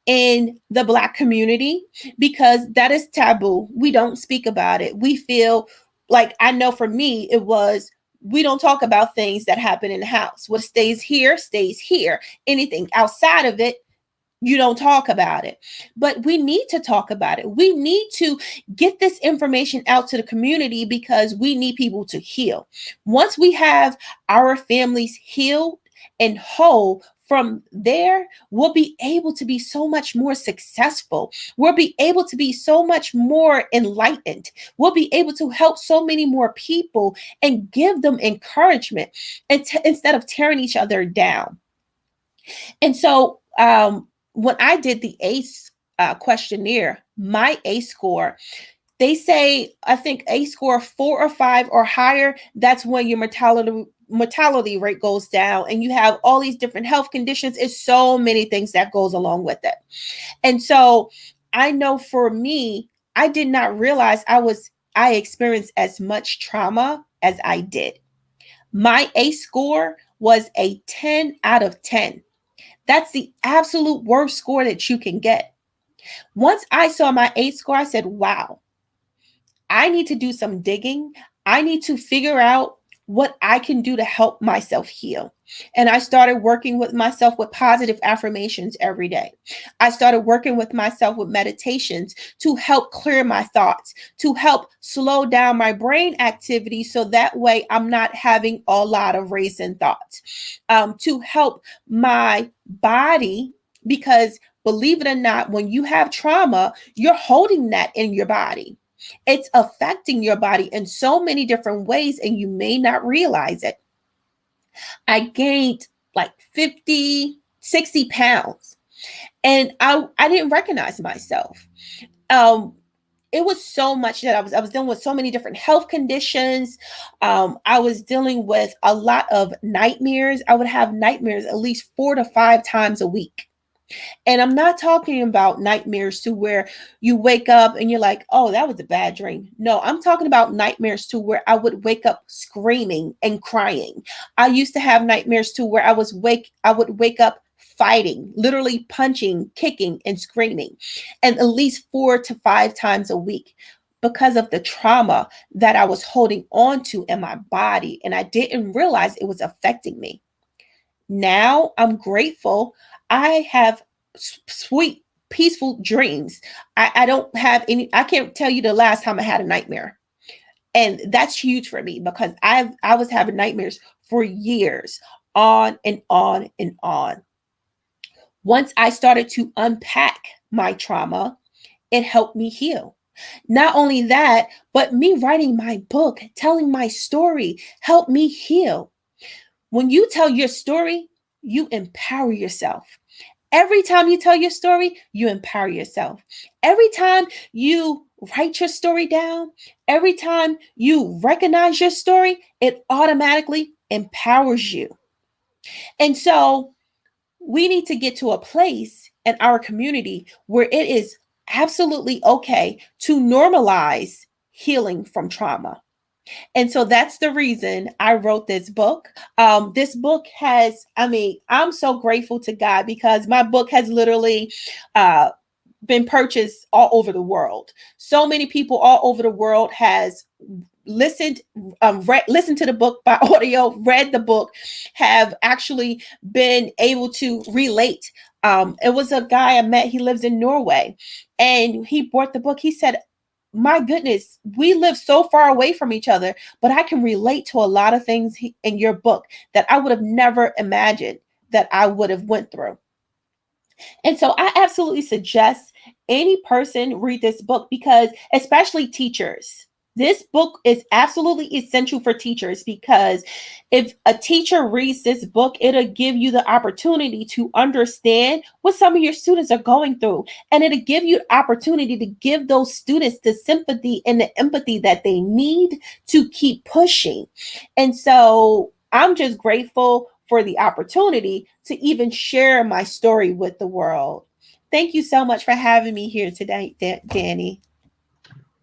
Speaker 3: in the Black community because that is taboo. We don't speak about it. We feel like, I know for me, it was, we don't talk about things that happen in the house. What stays here stays here. Anything outside of it, you don't talk about it. But we need to talk about it. We need to get this information out to the community because we need people to heal. Once we have our families healed and whole, from there, we'll be able to be so much more successful. We'll be able to be so much more enlightened. We'll be able to help so many more people and give them encouragement instead of tearing each other down. And so, when I did the ACE questionnaire, my ACE score, they say, I think ACE score 4 or 5 or higher, that's when your mortality rate goes down and you have all these different health conditions. It's so many things that goes along with it. And so I know for me, I did not realize I experienced as much trauma as I did. My ACE score was a 10 out of 10. That's the absolute worst score that you can get. Once I saw my ACE score, I said, wow, I need to do some digging. I need to figure out what I can do to help myself heal. And I started working with myself with positive affirmations every day. I started working with myself with meditations to help clear my thoughts, to help slow down my brain activity so that way I'm not having a lot of racing thoughts, to help my body, because believe it or not, when you have trauma, you're holding that in your body. It's affecting your body in so many different ways, and you may not realize it. I gained like 50, 60 pounds, and I didn't recognize myself. It was so much that I was dealing with so many different health conditions. I was dealing with a lot of nightmares. I would have nightmares at least 4 to 5 times a week. And I'm not talking about nightmares to where you wake up and you're like, oh, that was a bad dream. No, I'm talking about nightmares to where I would wake up screaming and crying. I used to have nightmares to where I would wake up fighting, literally punching, kicking, and screaming, and at least 4 to 5 times a week because of the trauma that I was holding on to in my body. And I didn't realize it was affecting me. Now I'm grateful. I have sweet, peaceful dreams. I don't have any, I can't tell you the last time I had a nightmare. And that's huge for me because I was having nightmares for years, on and on and on. Once I started to unpack my trauma, it helped me heal. Not only that, but me writing my book, telling my story, helped me heal. When you tell your story, you empower yourself. Every time you tell your story, you empower yourself. Every time you write your story down, every time you recognize your story, it automatically empowers you. And so we need to get to a place in our community where it is absolutely okay to normalize healing from trauma. And so that's the reason I wrote this book. This book has, I'm so grateful to God because my book has literally been purchased all over the world. So many people all over the world has listened to the book by audio, read the book, have actually been able to relate. It was a guy I met, he lives in Norway, and he bought the book. He said, my goodness, we live so far away from each other, but I can relate to a lot of things in your book that I would have never imagined that I would have went through. And so I absolutely suggest any person read this book because, especially teachers, This book is absolutely essential for teachers because if a teacher reads this book, it'll give you the opportunity to understand what some of your students are going through. And it'll give you the opportunity to give those students the sympathy and the empathy that they need to keep pushing. And so I'm just grateful for the opportunity to even share my story with the world. Thank you so much for having me here today, Danny.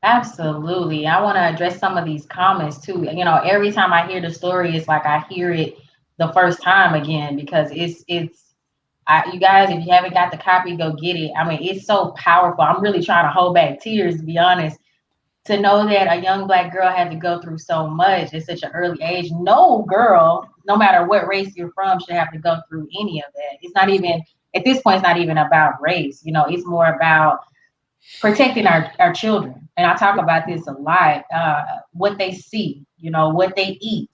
Speaker 1: Absolutely. I want to address some of these comments too. Every time I hear the story, it's like I hear it the first time again because you guys, if you haven't got the copy, go get it. I mean, it's so powerful. I'm really trying to hold back tears, to be honest, to know that a young Black girl had to go through so much at such an early age. No girl, no matter what race you're from, should have to go through any of that. It's not even, at this point, it's not even about race. It's more about protecting our children. And I talk about this a lot, what they see, what they eat,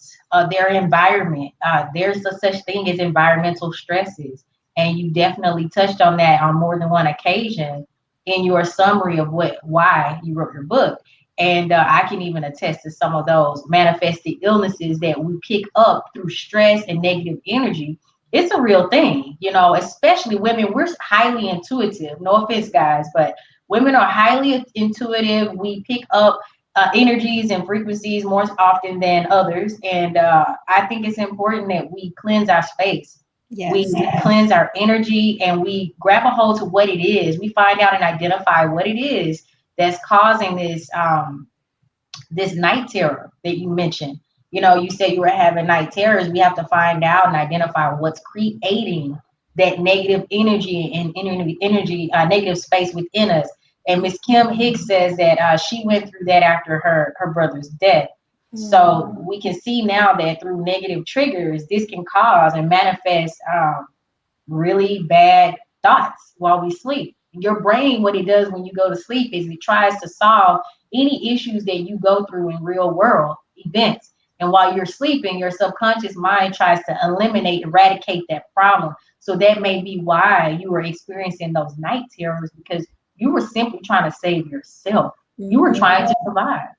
Speaker 1: their environment. There's a such thing as environmental stresses. And you definitely touched on that on more than one occasion in your summary of why you wrote your book. And I can even attest to some of those manifested illnesses that we pick up through stress and negative energy. It's a real thing, especially women. We're highly intuitive. No offense, guys, but women are highly intuitive. We pick up energies and frequencies more often than others. And I think it's important that we cleanse our space.
Speaker 3: Yes.
Speaker 1: We cleanse our energy and we grab a hold to what it is. We find out and identify what it is that's causing this night terror that you mentioned. You said you were having night terrors. We have to find out and identify what's creating that negative energy and negative space within us. And Miss Kim Hicks says that she went through that after her brother's death. So we can see now that through negative triggers, this can cause and manifest really bad thoughts while we sleep. Your brain, what it does when you go to sleep is it tries to solve any issues that you go through in real world events. And while you're sleeping, your subconscious mind tries to eradicate that problem. So that may be why you were experiencing those night terrors, because you were simply trying to save yourself. You were trying to survive.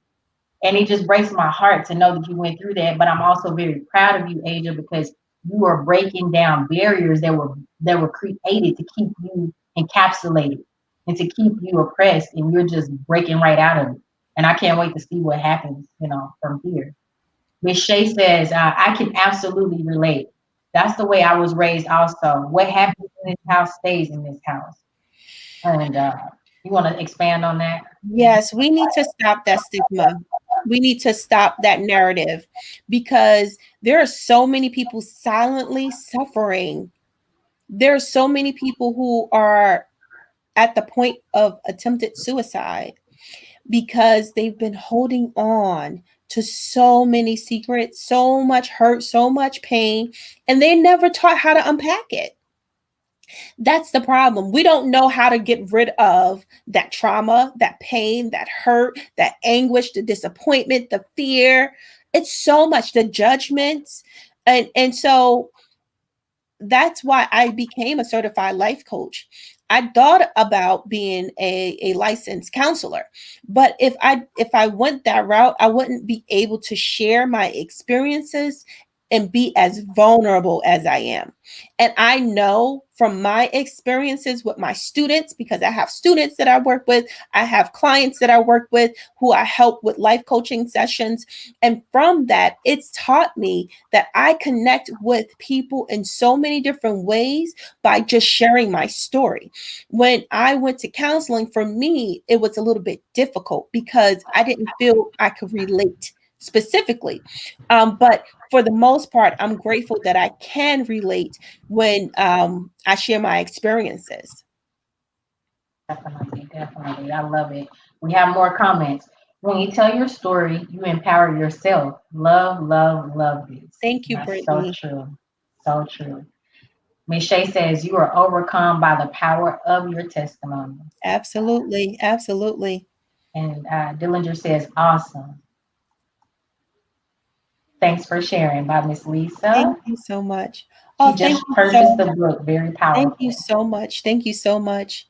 Speaker 1: And it just breaks my heart to know that you went through that. But I'm also very proud of you, Aja, because you are breaking down barriers that were created to keep you encapsulated and to keep you oppressed, and you're just breaking right out of it. And I can't wait to see what happens, from here. Miss Shay says, I can absolutely relate. That's the way I was raised also. What happens in this house stays in this house. And you want to expand on that?
Speaker 3: Yes, we need to stop that stigma. We need to stop that narrative because there are so many people silently suffering. There are so many people who are at the point of attempted suicide because they've been holding on to so many secrets, so much hurt, so much pain, and they never taught how to unpack it. That's the problem. We don't know how to get rid of that trauma, that pain, that hurt, that anguish, the disappointment, the fear. It's so much, the judgments. And so that's why I became a certified life coach. I thought about being a licensed counselor, but if I went that route, I wouldn't be able to share my experiences and be as vulnerable as I am. And I know from my experiences with my students, because I have students that I work with, I have clients that I work with who I help with life coaching sessions. And from that, it's taught me that I connect with people in so many different ways by just sharing my story. When I went to counseling, for me, it was a little bit difficult because I didn't feel I could relate specifically. But for the most part, I'm grateful that I can relate when I share my experiences.
Speaker 1: Definitely, definitely. I love it. We have more comments. When you tell your story, you empower yourself. Love, love, love this.
Speaker 3: Thank you,
Speaker 1: That's so
Speaker 3: Brittany.
Speaker 1: true. So true. Miss Shay says you are overcome by the power of your testimony.
Speaker 3: Absolutely. Absolutely.
Speaker 1: And Dillinger says, awesome. Thanks for sharing by Miss Lisa.
Speaker 3: Thank you so much.
Speaker 1: She
Speaker 3: Oh, thank
Speaker 1: just
Speaker 3: you
Speaker 1: purchased
Speaker 3: so
Speaker 1: the book. Very
Speaker 3: thank you
Speaker 1: powerful.
Speaker 3: so much. Thank you so much.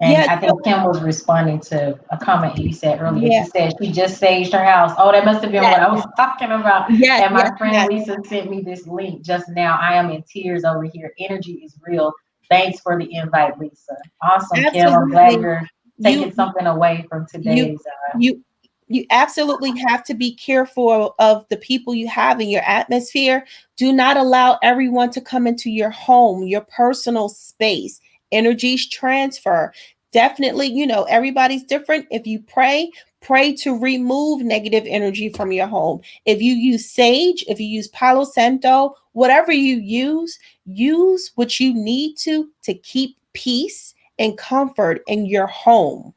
Speaker 1: And
Speaker 3: Yeah,
Speaker 1: I think Kim was responding to a comment you said earlier.
Speaker 3: yeah,
Speaker 1: She said she just saged her house. Oh, that must have been
Speaker 3: yes,
Speaker 1: what I was talking about.
Speaker 3: yes,
Speaker 1: And
Speaker 3: yes,
Speaker 1: my friend
Speaker 3: yes.
Speaker 1: Lisa sent me this link just now. I am in tears over here. Energy is real. Thanks for the invite, Lisa. Awesome, Kim. I'm glad
Speaker 3: Absolutely.
Speaker 1: you're
Speaker 3: You
Speaker 1: taking something away from
Speaker 3: you
Speaker 1: today's.
Speaker 3: you you absolutely have to be careful of the people you have in your atmosphere. Do not allow everyone to come into your home, your personal space. Energies transfer. Definitely, everybody's different. If you pray to remove negative energy from your home. If you use sage, if you use palo santo, whatever you use what you need to keep peace and comfort in your home.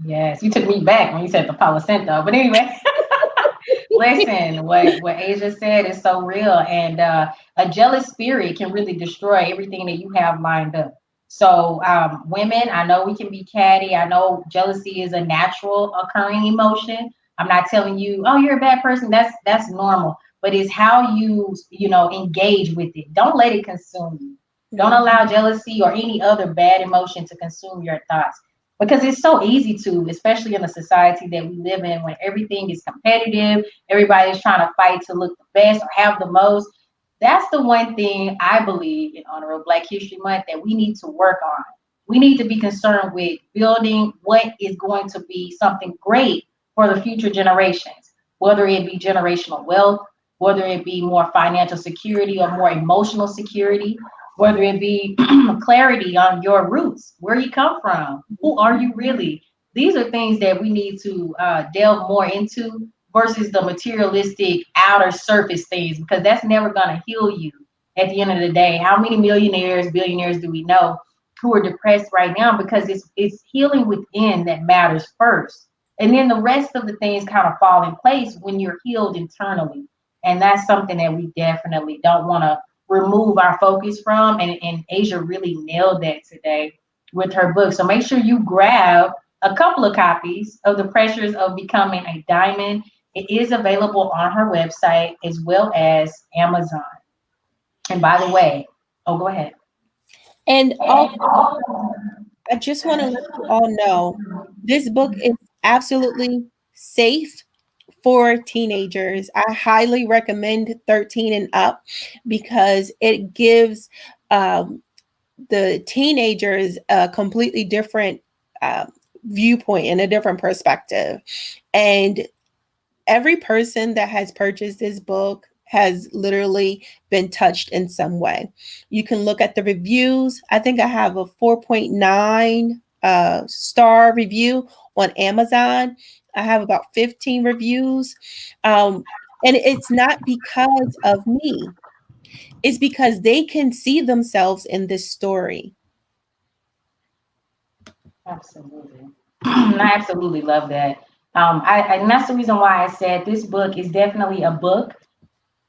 Speaker 1: Yes, you took me back when you said the Palo Santo. But anyway, listen, what Asia said is so real, and a jealous spirit can really destroy everything that you have lined up. So, women, I know we can be catty. I know jealousy is a natural occurring emotion. I'm not telling you, oh, you're a bad person. That's normal, but it's how you engage with it. Don't let it consume you. Don't
Speaker 3: Mhm.
Speaker 1: allow jealousy or any other bad emotion to consume your thoughts because it's so easy to, especially in the society that we live in, when everything is competitive, everybody's trying to fight to look the best or have the most. That's the one thing I believe in honor of Black History Month that we need to work on. We need to be concerned with building what is going to be something great for the future generations, whether it be generational wealth, whether it be more financial security or more emotional security, whether it be clarity on your roots, where you come from, who are you really? These are things that we need to delve more into versus the materialistic outer surface things, because that's never going to heal you at the end of the day. How many millionaires, billionaires do we know who are depressed right now? Because it's healing within that matters first. And then the rest of the things kind of fall in place when you're healed internally. And that's something that we definitely don't want to remove our focus from. And Asia really nailed that today with her book. So make sure you grab a couple of copies of The Pressures of Becoming a Diamond. It is available on her website as well as Amazon. And by the way, oh, go ahead.
Speaker 3: And also, I just want to let you all know this book is absolutely safe for teenagers. I highly recommend 13 and up because it gives um, the teenagers a completely different uh, viewpoint and a different perspective. And every person that has purchased this book has literally been touched in some way. You can look at the reviews. I think I have a 4.9 star review on Amazon. I have about 15 reviews. Um, and it's not because of me, it's because they can see themselves in this story.
Speaker 1: Absolutely. I absolutely love that. And that's the reason why I said this book is definitely a book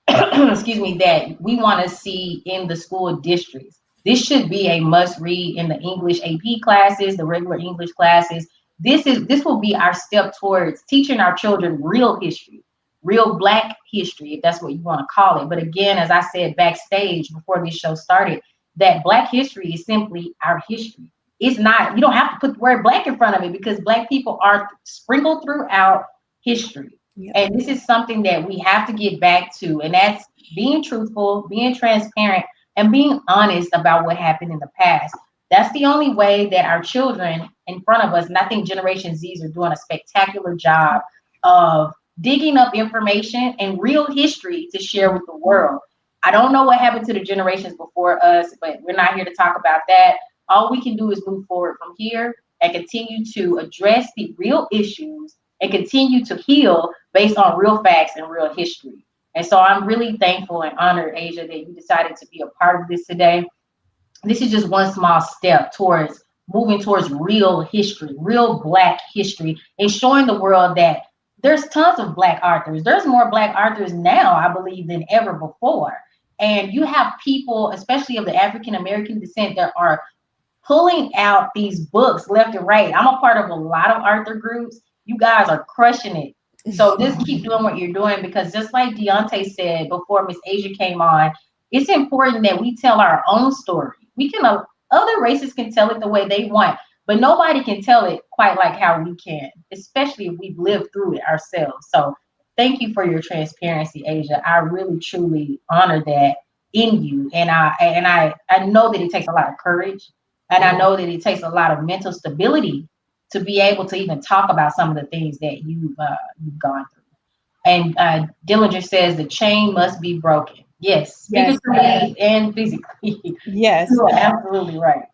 Speaker 1: excuse me, that we want to see in the school districts. This should be a must read in the English AP classes, the regular English classes. This will be our step towards teaching our children real history, real Black history, if that's what you want to call it. But again, as I said backstage before this show started, that Black history is simply our history. It's not, you don't have to put the word Black in front of it because Black people are sprinkled throughout history.
Speaker 3: Yep.
Speaker 1: And this is something that we have to get back to, and that's being truthful, being transparent, and being honest about what happened in the past. That's the only way that our children in front of us, and I think Generation Zs are doing a spectacular job of digging up information and real history to share with the world. I don't know what happened to the generations before us, but we're not here to talk about that. All we can do is move forward from here and continue to address the real issues and continue to heal based on real facts and real history. And so I'm really thankful and honored, Asia, that you decided to be a part of this today. This is just one small step towards moving towards real history, real Black history, and showing the world that there's tons of Black authors. There's more Black authors now, I believe, than ever before. And you have people, especially of the African American descent, that are pulling out these books left and right. I'm a part of a lot of author groups. You guys are crushing it. So just keep doing what you're doing, because just like Deonte said before Miss Asia came on, it's important that we tell our own story. We can, other races can tell it the way they want, but nobody can tell it quite like how we can, especially if we've lived through it ourselves. So thank you for your transparency, Asia. I really truly honor that in you. And I know that it takes a lot of courage, and I know that it takes a lot of mental stability to be able to even talk about some of the things that you've gone through. And Dillinger says the chain must be broken. Yes,
Speaker 3: Yes.
Speaker 1: figuratively and physically.
Speaker 3: Yes.
Speaker 1: You are absolutely right.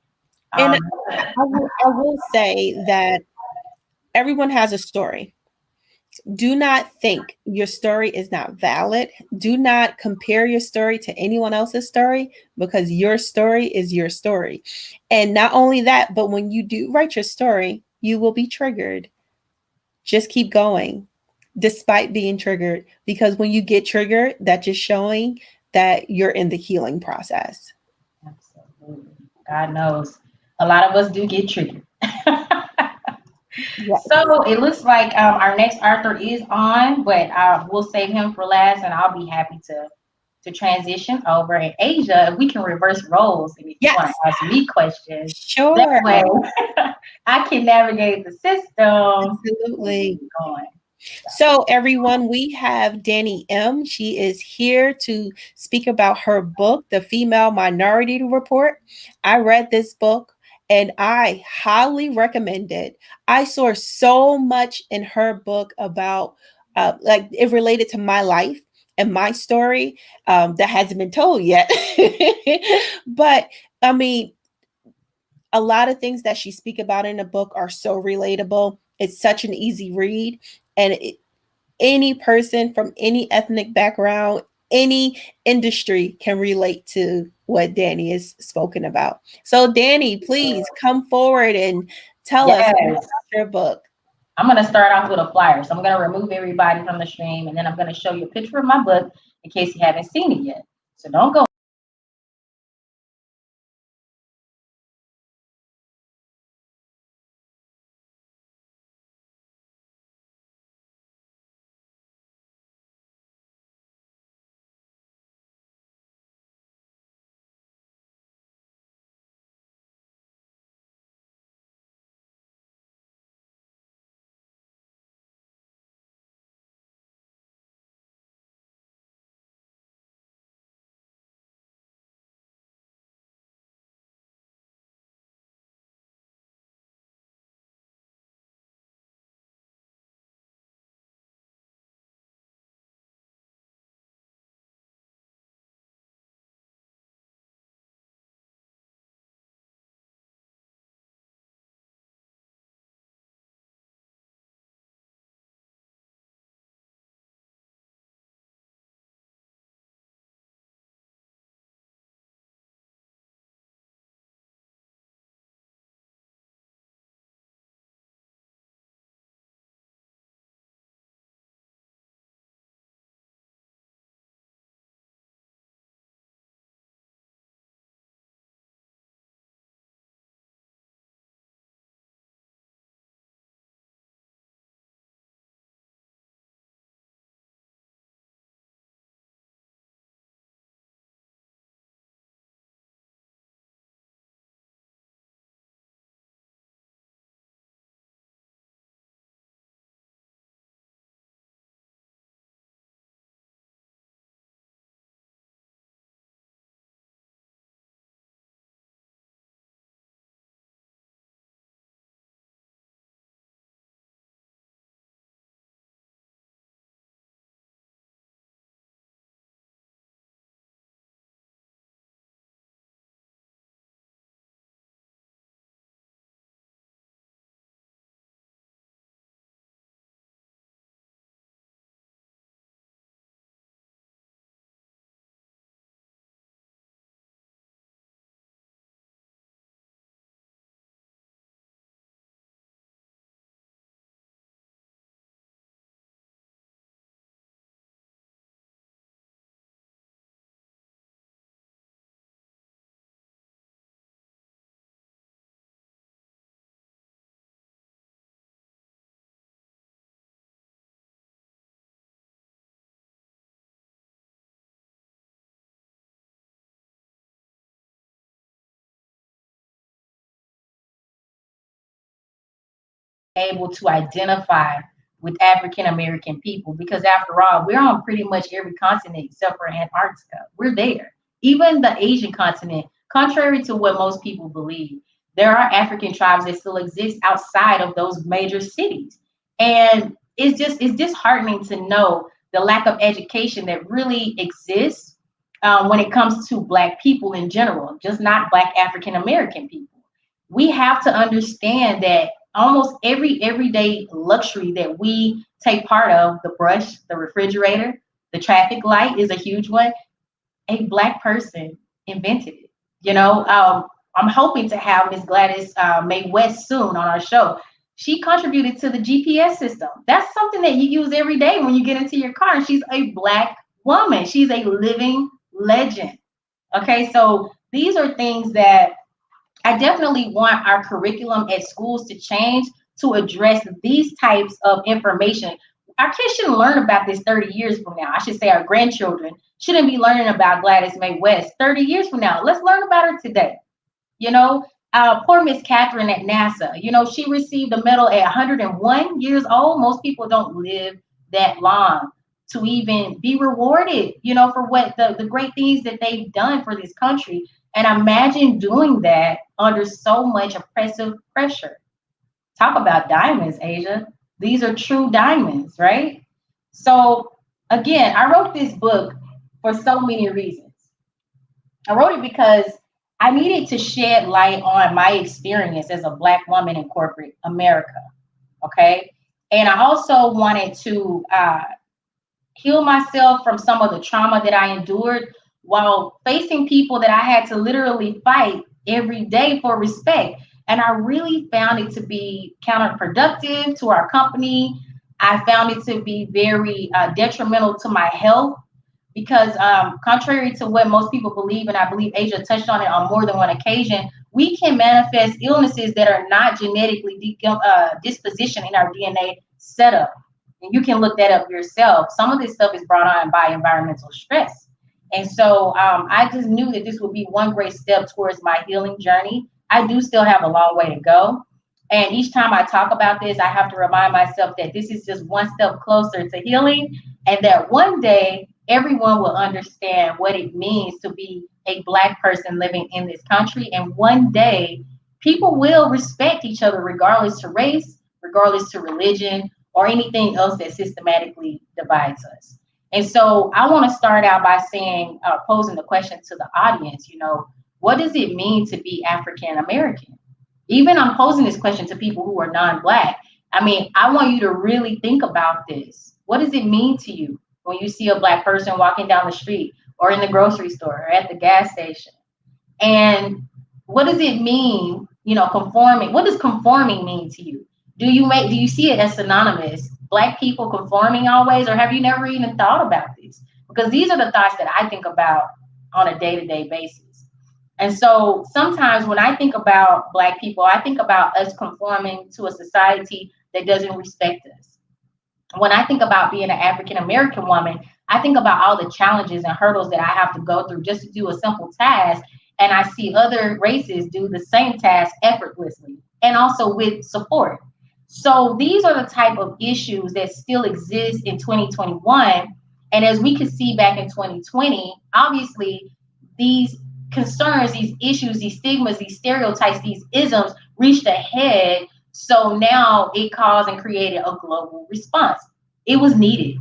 Speaker 3: And
Speaker 1: Um,
Speaker 3: I will say that everyone has a story. Do not think your story is not valid. Do not compare your story to anyone else's story, because your story is your story. And not only that, but when you do write your story, you will be triggered. Just keep going despite being triggered, because when you get triggered, that's just showing that you're in the healing process.
Speaker 1: Absolutely. God knows. A lot of us do get triggered.
Speaker 3: Yeah.
Speaker 1: So it looks like our next Arthur is on, but we'll save him for last, and I'll be happy to transition over. In Asia, if we can reverse roles, and if you want
Speaker 3: Yes,
Speaker 1: to ask me questions, that
Speaker 3: sure.
Speaker 1: way I can navigate the system and
Speaker 3: Absolutely.
Speaker 1: keep going.
Speaker 3: So, everyone, we have Danny M. She is here to speak about her book, The Female Minority Report. I read this book and I highly recommend it. I saw so much in her book about, like, it related to my life and my story that hasn't been told yet. But I mean, a lot of things that she speak about in the book are so relatable. It's such an easy read, and any person from any ethnic background, any industry can relate to what Danny is spoken about. So, Danny, please come forward and tell us more
Speaker 1: Yes.
Speaker 3: about your book.
Speaker 1: I'm going to start off with a flyer. So I'm going to remove everybody from the stream, and then I'm going to show you a picture of my book in case you haven't seen it yet. So don't go able to identify with African American people, because after all, we're on pretty much every continent except for Antarctica. We're there. Even the Asian continent, contrary to what most people believe, there are African tribes that still exist outside of those major cities. And it's disheartening to know the lack of education that really exists when it comes to Black people in general, just not Black African American people. We have to understand that almost every everyday luxury that we take part of, the brush, the refrigerator, the traffic light is a huge one, a Black person invented it. I'm hoping to have Miss Gladys May West soon on our show. She contributed to the GPS system. That's something that you use every day when you get into your car. And she's a Black woman. She's a living legend. Okay, so these are things that I definitely want our curriculum at schools to change to address these types of information. Our kids shouldn't learn about this 30 years from now. I should say our grandchildren shouldn't be learning about Gladys May West 30 years from now. Let's learn about her today. Poor Miss Catherine at NASA, she received a medal at 101 years old. Most people don't live that long to even be rewarded, for what the great things that they've done for this country. And imagine doing that under so much oppressive pressure. Talk about diamonds, Asia. These are true diamonds, right? So again, I wrote this book for so many reasons. I wrote it because I needed to shed light on my experience as a Black woman in corporate America. Okay. And I also wanted to heal myself from some of the trauma that I endured while facing people that I had to literally fight every day for respect. And I really found it to be counterproductive to our company. I found it to be very detrimental to my health because contrary to what most people believe, and I believe Asia touched on it on more than one occasion, we can manifest illnesses that are not genetically disposition in our DNA setup. And you can look that up yourself. Some of this stuff is brought on by environmental stress. And so I just knew that this would be one great step towards my healing journey. I do still have a long way to go. And each time I talk about this, I have to remind myself that this is just one step closer to healing, and that one day everyone will understand what it means to be a Black person living in this country. And one day people will respect each other regardless to race, regardless to religion, or anything else that systematically divides us. And so I want to start out by saying, posing the question to the audience, what does it mean to be African American? Even I'm posing this question to people who are non-Black. I mean, I want you to really think about this. What does it mean to you when you see a Black person walking down the street or in the grocery store or at the gas station? And what does it mean, conforming? What does conforming mean to you? Do you see it as synonymous? Black people conforming always, or have you never even thought about this? Because these are the thoughts that I think about on a day-to-day basis. And so sometimes when I think about Black people, I think about us conforming to a society that doesn't respect us. When I think about being an African American woman, I think about all the challenges and hurdles that I have to go through just to do a simple task. And I see other races do the same task effortlessly and also with support. So these are the type of issues that still exist in 2021. And as we could see back in 2020, obviously these concerns, these issues, these stigmas, these stereotypes, these isms reached a head. So now it caused and created a global response. It was needed.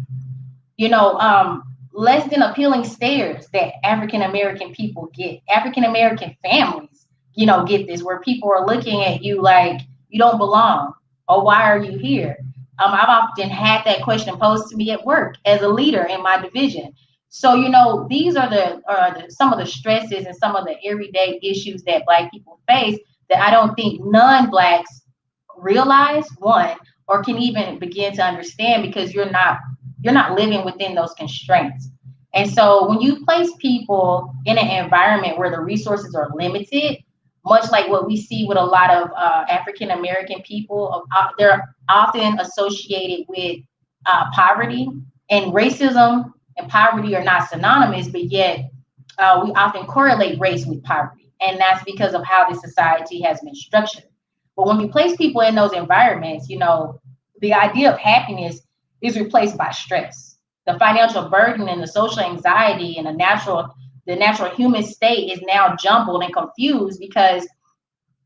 Speaker 1: Less than appealing stares that African American people get, African American families, get this, where people are looking at you like you don't belong. Or why are you here? I've often had that question posed to me at work as a leader in my division. So, these are some of the stresses and some of the everyday issues that Black people face that I don't think non-Blacks realize, one, or can even begin to understand, because you're not living within those constraints. And so when you place people in an environment where the resources are limited, much like what we see with a lot of African American people, they're often associated with poverty, and racism and poverty are not synonymous, but yet we often correlate race with poverty. And that's because of how the society has been structured. But when you place people in those environments, the idea of happiness is replaced by stress. The financial burden and the social anxiety and the natural human state is now jumbled and confused because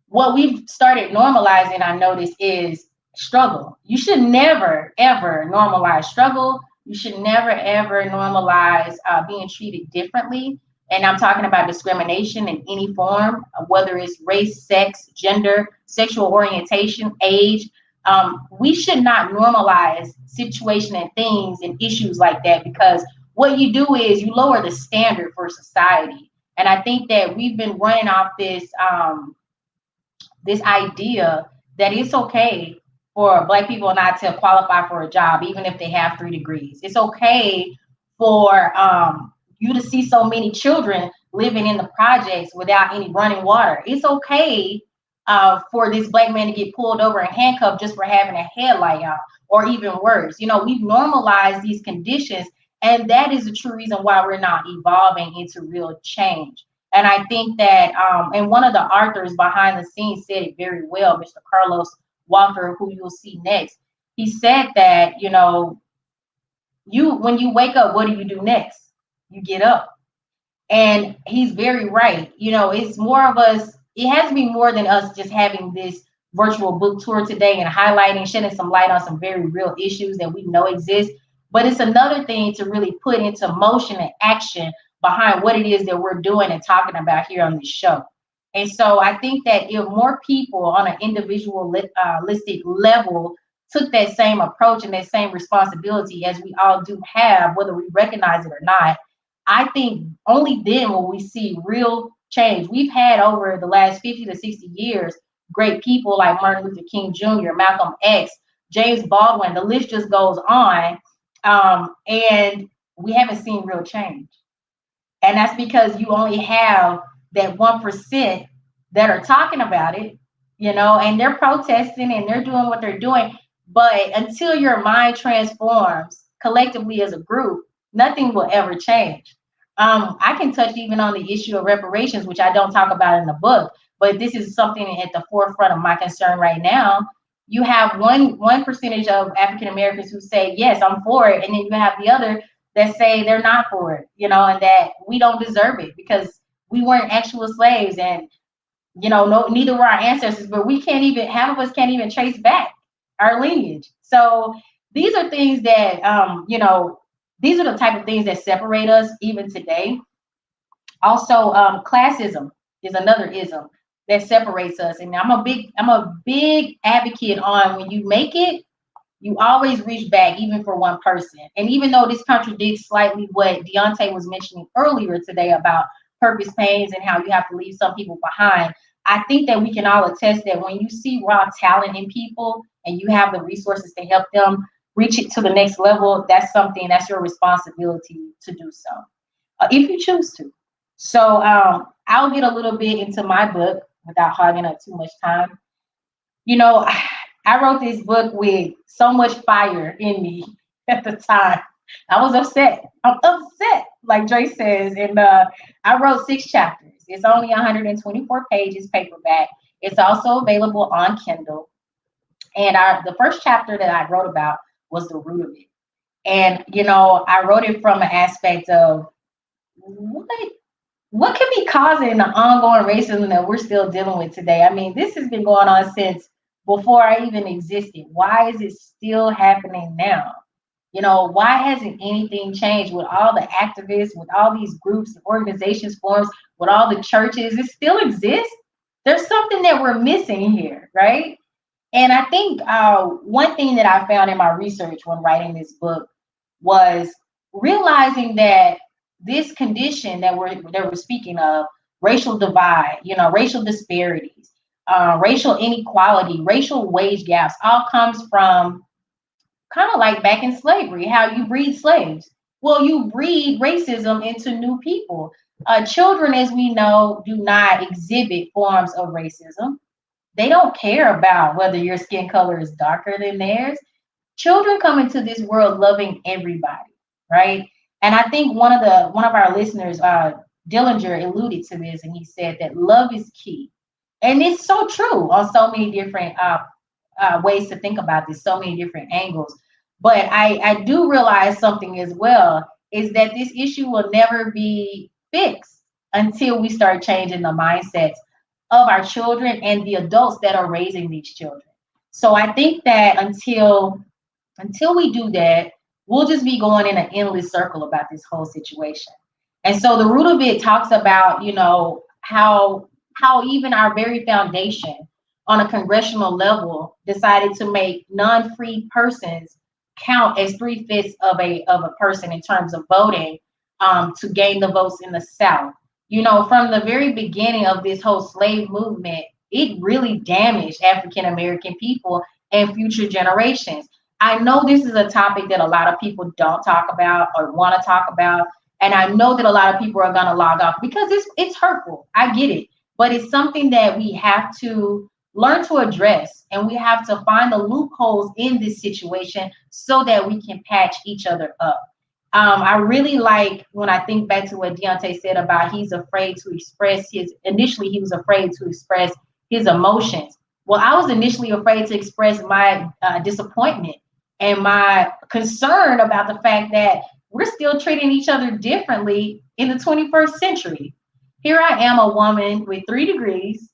Speaker 1: what we've started normalizing, I notice, is struggle. You should never, ever normalize struggle. You should never, ever normalize being treated differently. And I'm talking about discrimination in any form, whether it's race, sex, gender, sexual orientation, age. We should not normalize situation and things and issues like that, because what you do is you lower the standard for society. And I think that we've been running off this idea that it's okay for Black people not to qualify for a job, even if they have 3 degrees. It's okay for you to see so many children living in the projects without any running water. It's okay for this Black man to get pulled over and handcuffed just for having a headlight out, or even worse. We've normalized these conditions, and that is the true reason why we're not evolving into real change. And I think that, and one of the authors behind the scenes said it very well, Mr. Carlos Walker, who you'll see next. He said that, when you wake up, what do you do next? You get up. And he's very right. It's more of us, it has to be more than us just having this virtual book tour today and highlighting, shedding some light on some very real issues that we know exist. But it's another thing to really put into motion and action behind what it is that we're doing and talking about here on this show. And so I think that if more people on an individualistic level took that same approach and that same responsibility as we all do have, whether we recognize it or not, I think only then will we see real change. We've had over the last 50 to 60 years, great people like Martin Luther King Jr., Malcolm X, James Baldwin, the list just goes on. And we haven't seen real change. And that's because you only have that 1% that are talking about it, and they're protesting and they're doing what they're doing. But until your mind transforms collectively as a group, nothing will ever change. I can touch even on the issue of reparations, which I don't talk about in the book, but this is something at the forefront of my concern right now. You have one percentage of African Americans who say, yes, I'm for it. And then you have the other that say they're not for it, and that we don't deserve it because we weren't actual slaves. And, no, neither were our ancestors, but we can't even, half of us can't even trace back our lineage. So these are things that, these are the type of things that separate us even today. Also, classism is another ism that separates us. And I'm a big advocate on when you make it, you always reach back, even for one person. And even though this contradicts slightly what Deonte was mentioning earlier today about purpose pains and how you have to leave some people behind, I think that we can all attest that when you see raw talent in people and you have the resources to help them reach it to the next level, that's your responsibility to do so, if you choose to. So I'll get a little bit into my book without hogging up too much time. I wrote this book with so much fire in me at the time. I was upset. I'm upset, like Dre says. And I wrote 6 chapters. It's only 124 pages paperback. It's also available on Kindle. And the first chapter that I wrote about was the root of it. And, I wrote it from an aspect of what could be causing the ongoing racism that we're still dealing with today? I mean, this has been going on since before I even existed. Why is it still happening now? Why hasn't anything changed with all the activists, with all these groups, organizations, forums, with all the churches? It still exists. There's something that we're missing here, right? And I think one thing that I found in my research when writing this book was realizing that this condition that we're speaking of, racial divide, racial disparities, racial inequality, racial wage gaps, all comes from kind of like back in slavery, how you breed slaves. Well, you breed racism into new people. Children, as we know, do not exhibit forms of racism. They don't care about whether your skin color is darker than theirs. Children come into this world loving everybody, right? And I think one of our listeners, Dillinger, alluded to this, and he said that love is key. And it's so true on so many different ways to think about this, so many different angles. But I do realize something as well is that this issue will never be fixed until we start changing the mindsets of our children and the adults that are raising these children. So I think that until we do that, we'll just be going in an endless circle about this whole situation. And so the root of it talks about, how even our very foundation on a congressional level decided to make non-free persons count as three-fifths of a person in terms of voting, to gain the votes in the South. From the very beginning of this whole slave movement, it really damaged African American people and future generations. I know this is a topic that a lot of people don't talk about or want to talk about. And I know that a lot of people are going to log off because it's hurtful. I get it. But it's something that we have to learn to address. And we have to find the loopholes in this situation so that we can patch each other up. I really like when I think back to what Deonte said about initially he was afraid to express his emotions. Well, I was initially afraid to express my disappointment and my concern about the fact that we're still treating each other differently in the 21st century. Here I am, a woman with 3 degrees.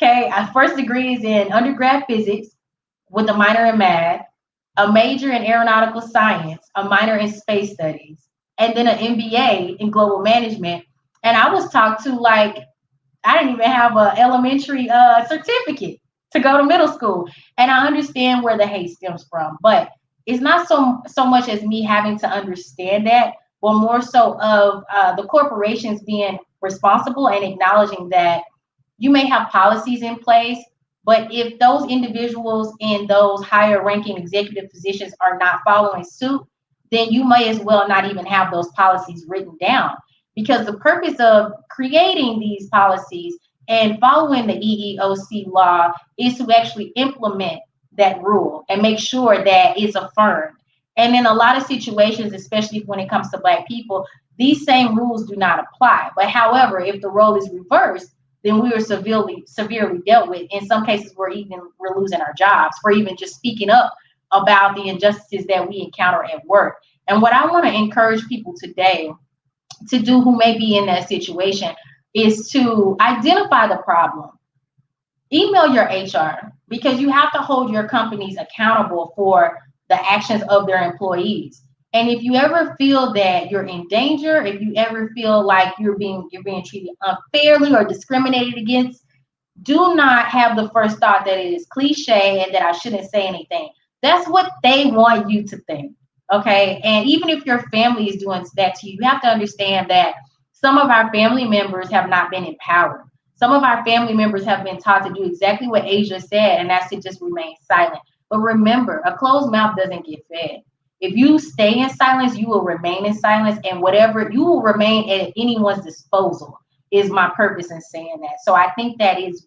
Speaker 1: Okay, my first degree is in undergrad physics with a minor in math, a major in aeronautical science, a minor in space studies, and then an MBA in global management. And I was talked to like I didn't even have an elementary certificate to go to middle school. And I understand where the hate stems from, but it's not so much as me having to understand that, but more so of the corporations being responsible and acknowledging that you may have policies in place, but if those individuals in those higher ranking executive positions are not following suit, then you may as well not even have those policies written down. Because the purpose of creating these policies and following the EEOC law is to actually implement that rule and make sure that it's affirmed. And in a lot of situations, especially when it comes to Black people, these same rules do not apply. But however, if the role is reversed, then we are severely dealt with. In some cases, we're losing our jobs for even just speaking up about the injustices that we encounter at work. And what I want to encourage people today to do who may be in that situation is to identify the problem. Email your HR, because you have to hold your companies accountable for the actions of their employees. And if you ever feel that you're in danger, if you ever feel like you're being treated unfairly or discriminated against, do not have the first thought that it is cliche and that I shouldn't say anything. That's what they want you to think. Okay. And even if your family is doing that to you, you have to understand that some of our family members have not been empowered. Some of our family members have been taught to do exactly what Asia said, and that's to just remain silent. But remember, a closed mouth doesn't get fed. If you stay in silence, you will remain in silence, and whatever you will remain at anyone's disposal is my purpose in saying that. So I think that it's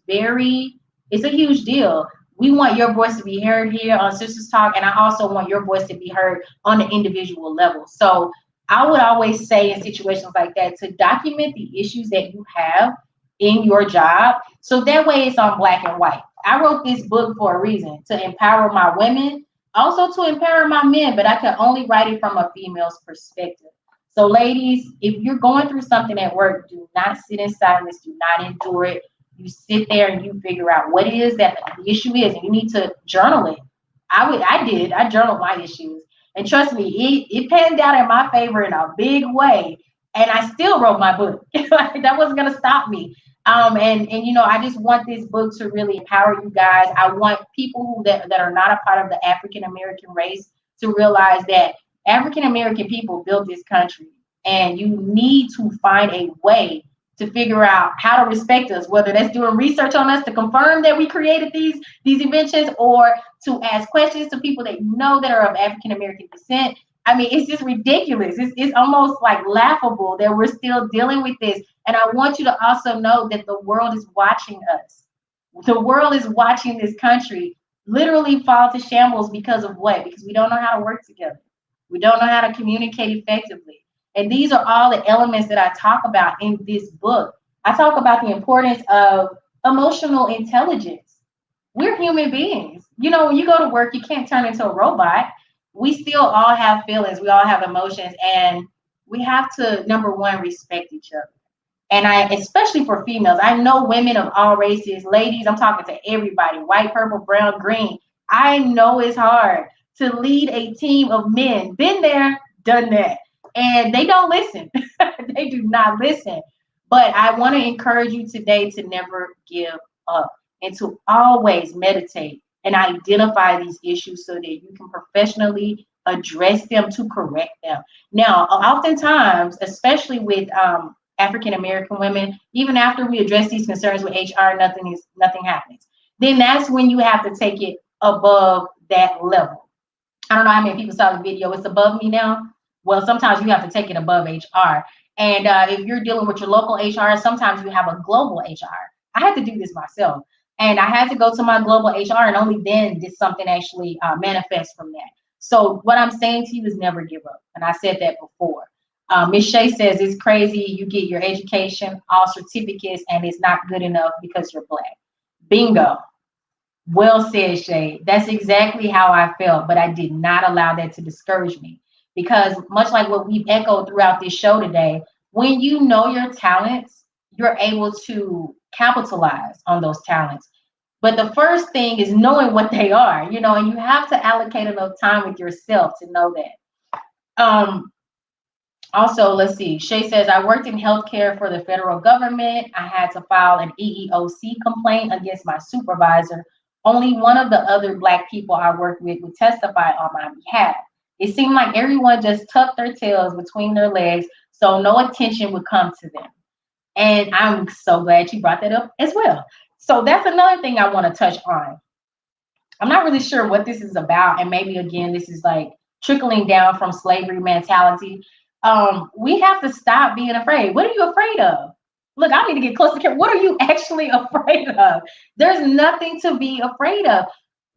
Speaker 1: a huge deal. We want your voice to be heard here on Sisters Talk, and I also want your voice to be heard on the individual level. So I would always say in situations like that to document the issues that you have in your job, so that way it's on black and white. I wrote this book for a reason, to empower my women, also to empower my men, but I can only write it from a female's perspective. So ladies, if you're going through something at work, do not sit in silence, do not endure it. You sit there and you figure out what it is that the issue is, and you need to journal it. I journaled my issues. And trust me, it panned out in my favor in a big way. And I still wrote my book. That wasn't going to stop me. And I just want this book to really empower you guys. I want people that are not a part of the African American race to realize that African American people built this country, and you need to find a way to figure out how to respect us, whether that's doing research on us to confirm that we created these inventions, or to ask questions to people that you know that are of African American descent. I mean, it's just ridiculous. It's almost like laughable that we're still dealing with this. And I want you to also know that the world is watching us. The world is watching this country literally fall to shambles because of what? Because we don't know how to work together. We don't know how to communicate effectively. And these are all the elements that I talk about in this book. I talk about the importance of emotional intelligence. We're human beings. You know, when you go to work, you can't turn into a robot. We still all have feelings. We all have emotions, and we have to, number one, respect each other. And I, especially for females, I know women of all races, ladies, I'm talking to everybody, white, purple, brown, green. I know it's hard to lead a team of men. Been there, done that. And they don't listen. They do not listen. But I want to encourage you today to never give up and to always meditate and identify these issues so that you can professionally address them to correct them. Now, oftentimes, especially with African American women, even after we address these concerns with HR, nothing happens. Then that's when you have to take it above that level. I don't know how many people saw the video. It's above me now. Well, sometimes you have to take it above HR. And if you're dealing with your local HR, sometimes you have a global HR. I had to do this myself. And I had to go to my global HR, and only then did something actually manifest from that. So what I'm saying to you is never give up. And I said that before. Ms. Shay says it's crazy. You get your education, all certificates, and it's not good enough because you're Black. Bingo. Well said, Shay. That's exactly how I felt, but I did not allow that to discourage me. Because much like what we've echoed throughout this show today, when you know your talents, you're able to capitalize on those talents. But the first thing is knowing what they are, you know, and you have to allocate enough time with yourself to know that. Also, let's see. Shay says, I worked in healthcare for the federal government. I had to file an EEOC complaint against my supervisor. Only one of the other Black people I worked with would testify on my behalf. It seemed like everyone just tucked their tails between their legs so no attention would come to them. And I'm so glad you brought that up as well. So that's another thing I want to touch on. I'm not really sure what this is about. And maybe, again, this is like trickling down from slavery mentality. We have to stop being afraid. What are you afraid of? Look, I need to get close to care. What are you actually afraid of? There's nothing to be afraid of.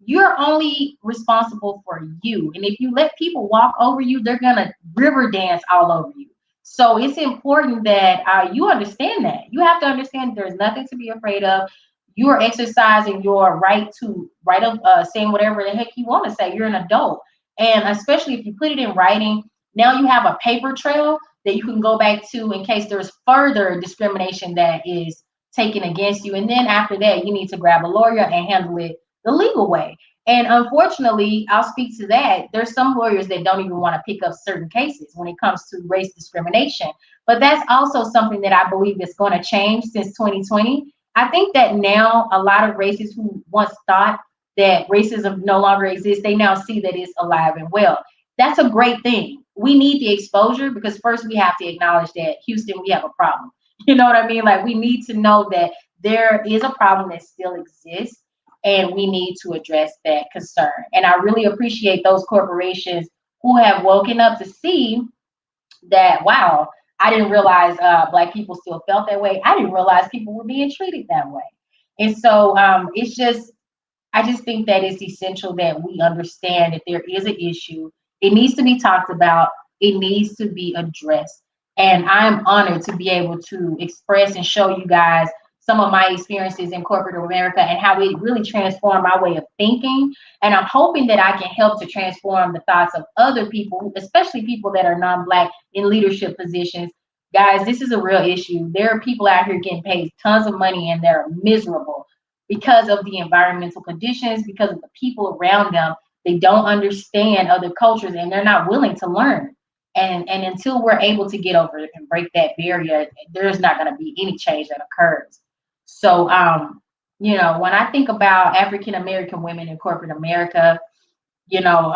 Speaker 1: You're only responsible for you. And if you let people walk over you, they're going to river dance all over you. So it's important that you understand that. You have to understand there's nothing to be afraid of. You are exercising your right of saying whatever the heck you want to say. You're an adult. And especially if you put it in writing, now you have a paper trail that you can go back to in case there's further discrimination that is taken against you. And then after that, you need to grab a lawyer and handle it the legal way. And unfortunately, I'll speak to that. There's some lawyers that don't even want to pick up certain cases when it comes to race discrimination. But that's also something that I believe is going to change since 2020. I think that now a lot of racists who once thought that racism no longer exists, they now see that it's alive and well. That's a great thing. We need the exposure because first we have to acknowledge that Houston, we have a problem. You know what I mean? Like we need to know that there is a problem that still exists and we need to address that concern. And I really appreciate those corporations who have woken up to see that, wow, I didn't realize Black people still felt that way. I didn't realize people were being treated that way. And so I just think that it's essential that we understand that there is an issue. It needs to be talked about. It needs to be addressed. And I'm honored to be able to express and show you guys some of my experiences in corporate America and how it really transformed my way of thinking. And I'm hoping that I can help to transform the thoughts of other people, especially people that are non-Black in leadership positions. Guys, this is a real issue. There are people out here getting paid tons of money and they're miserable because of the environmental conditions, because of the people around them. They don't understand other cultures and they're not willing to learn. And until we're able to get over it and break that barrier, there's not going to be any change that occurs. So, you know, when I think about African American women in corporate America, you know,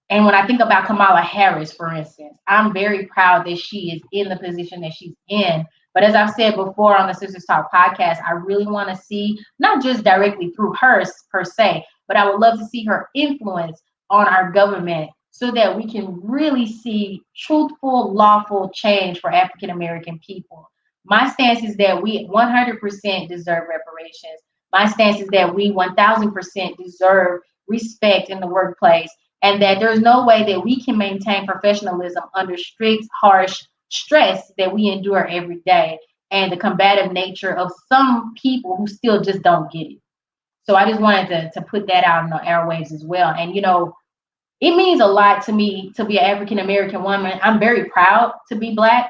Speaker 1: and when I think about Kamala Harris, for instance, I'm very proud that she is in the position that she's in. But as I've said before on the Sisters Talk podcast, I really want to see, not just directly through her per se, but I would love to see her influence on our government so that we can really see truthful, lawful change for African American people. My stance is that we 100% deserve reparations. My stance is that we 1000% deserve respect in the workplace, and that there's no way that we can maintain professionalism under strict, harsh stress that we endure every day. and the combative nature of some people who still just don't get it. So I just wanted to put that out in the airwaves as well. And, it means a lot to me to be an African American woman. I'm very proud to be Black.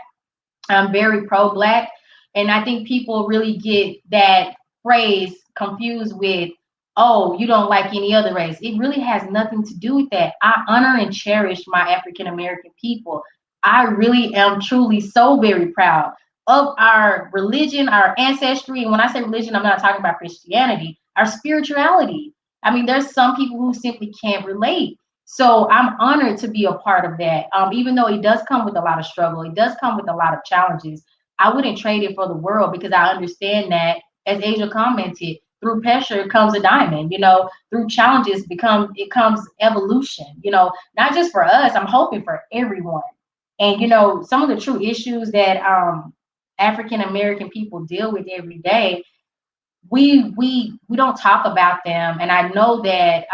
Speaker 1: I'm very pro-Black. And I think people really get that phrase confused with, oh, you don't like any other race. It really has nothing to do with that. I honor and cherish my African American people. I really am truly so very proud of our religion, our ancestry. And when I say religion, I'm not talking about Christianity, our spirituality. I mean, there's some people who simply can't relate. So I'm honored to be a part of that. Even though it does come with a lot of struggle, it does come with a lot of challenges. I wouldn't trade it for the world because I understand that, as Asia commented, through pressure comes a diamond. Through challenges it comes evolution. Not just for us. I'm hoping for everyone. And some of the true issues that African American people deal with every day, we don't talk about them. And I know that,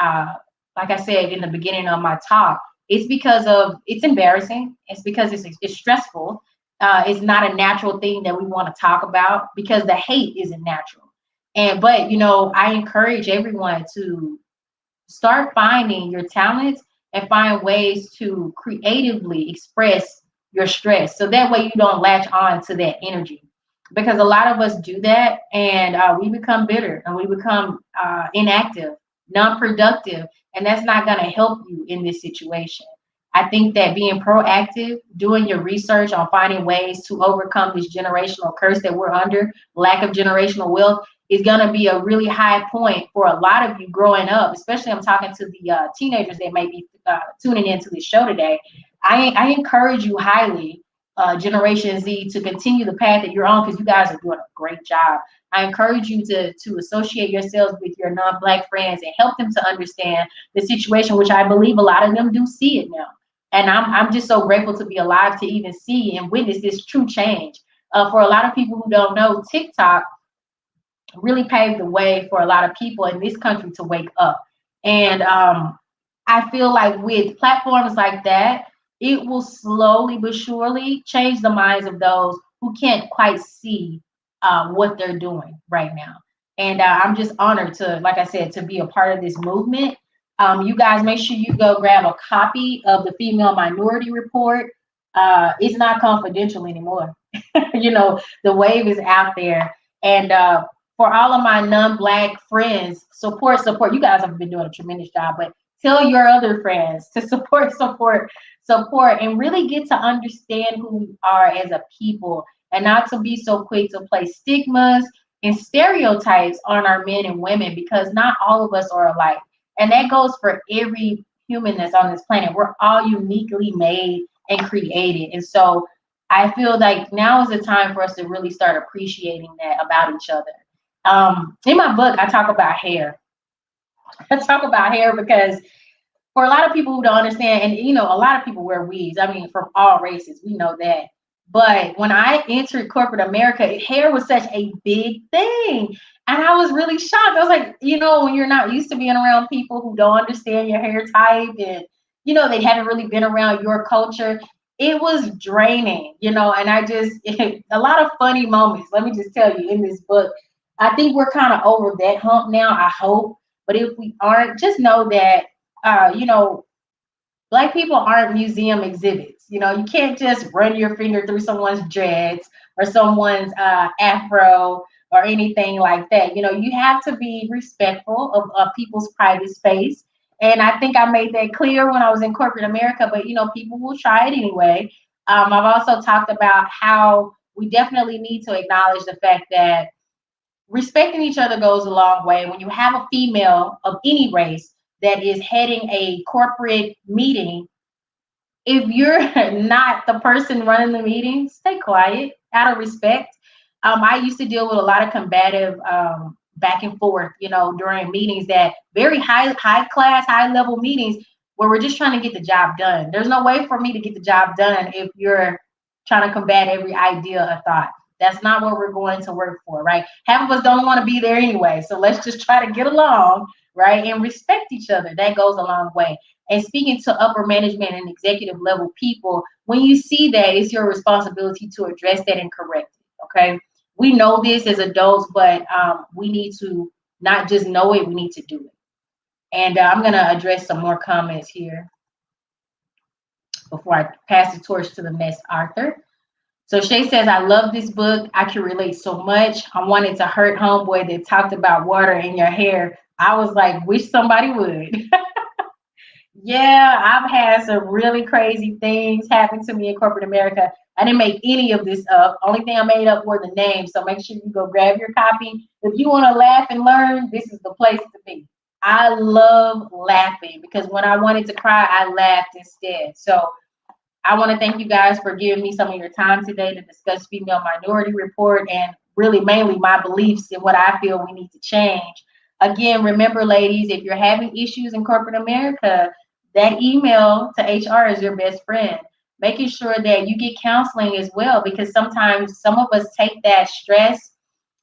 Speaker 1: like I said in the beginning of my talk, it's because of it's embarrassing. It's because it's stressful. It's not a natural thing that we want to talk about because the hate isn't natural. But I encourage everyone to start finding your talents and find ways to creatively express your stress. So that way you don't latch on to that energy. Because a lot of us do that and we become bitter and we become inactive, non-productive, and that's not going to help you in this situation. I think that being proactive, doing your research on finding ways to overcome this generational curse that we're under, lack of generational wealth, is going to be a really high point for a lot of you growing up, especially I'm talking to the teenagers that may be tuning into this show today. I encourage you highly, Generation Z, to continue the path that you're on because you guys are doing a great job. I encourage you to associate yourselves with your non-Black friends and help them to understand the situation, which I believe a lot of them do see it now. And I'm just so grateful to be alive to even see and witness this true change. For a lot of people who don't know, TikTok really paved the way for a lot of people in this country to wake up. And I feel like with platforms like that, it will slowly but surely change the minds of those who can't quite see what they're doing right now. And I'm just honored to, like I said, to be a part of this movement. You guys make sure you go grab a copy of the Female Minority Report. It's not confidential anymore. The wave is out there. And for all of my non-Black friends, support. You guys have been doing a tremendous job, but tell your other friends to support, and really get to understand who we are as a people and not to be so quick to place stigmas and stereotypes on our men and women because not all of us are alike. And that goes for every human that's on this planet. We're all uniquely made and created. And so I feel like now is the time for us to really start appreciating that about each other. In my book, I talk about hair. I talk about hair because for a lot of people who don't understand, and a lot of people wear weaves. I mean, from all races, we know that. But when I entered corporate America, hair was such a big thing. And I was really shocked. I was like, when you're not used to being around people who don't understand your hair type and, they haven't really been around your culture, it was draining, and I just, a lot of funny moments. Let me just tell you in this book, I think we're kind of over that hump now, I hope. But if we aren't, just know that, Black people aren't museum exhibits. You can't just run your finger through someone's dreads or someone's afro or anything like that. You have to be respectful of people's private space. And I think I made that clear when I was in corporate America, but people will try it anyway. I've also talked about how we definitely need to acknowledge the fact that respecting each other goes a long way. When you have a female of any race that is heading a corporate meeting, if you're not the person running the meeting, stay quiet out of respect. I used to deal with a lot of combative back and forth, during meetings, that very high class, high level meetings where we're just trying to get the job done. There's no way for me to get the job done if you're trying to combat every idea or thought. That's not what we're going to work for, right? Half of us don't want to be there anyway. So let's just try to get along, right? And respect each other. That goes a long way. And speaking to upper management and executive level people, when you see that, it's your responsibility to address that and correct it, okay? we know this as adults, but we need to not just know it, we need to do it. And I'm going to address some more comments here before I pass the torch to the next author. So Shay says, I love this book. I can relate so much. I wanted to hurt homeboy that talked about water in your hair. I was like, wish somebody would. Yeah, I've had some really crazy things happen to me in corporate America. I didn't make any of this up. Only thing I made up were the names. So make sure you go grab your copy. If you want to laugh and learn, this is the place to be. I love laughing because when I wanted to cry, I laughed instead. So I want to thank you guys for giving me some of your time today to discuss female minority report and really mainly my beliefs and what I feel we need to change. Again, remember, ladies, if you're having issues in corporate America, that email to HR is your best friend. Making sure that you get counseling as well, because sometimes some of us take that stress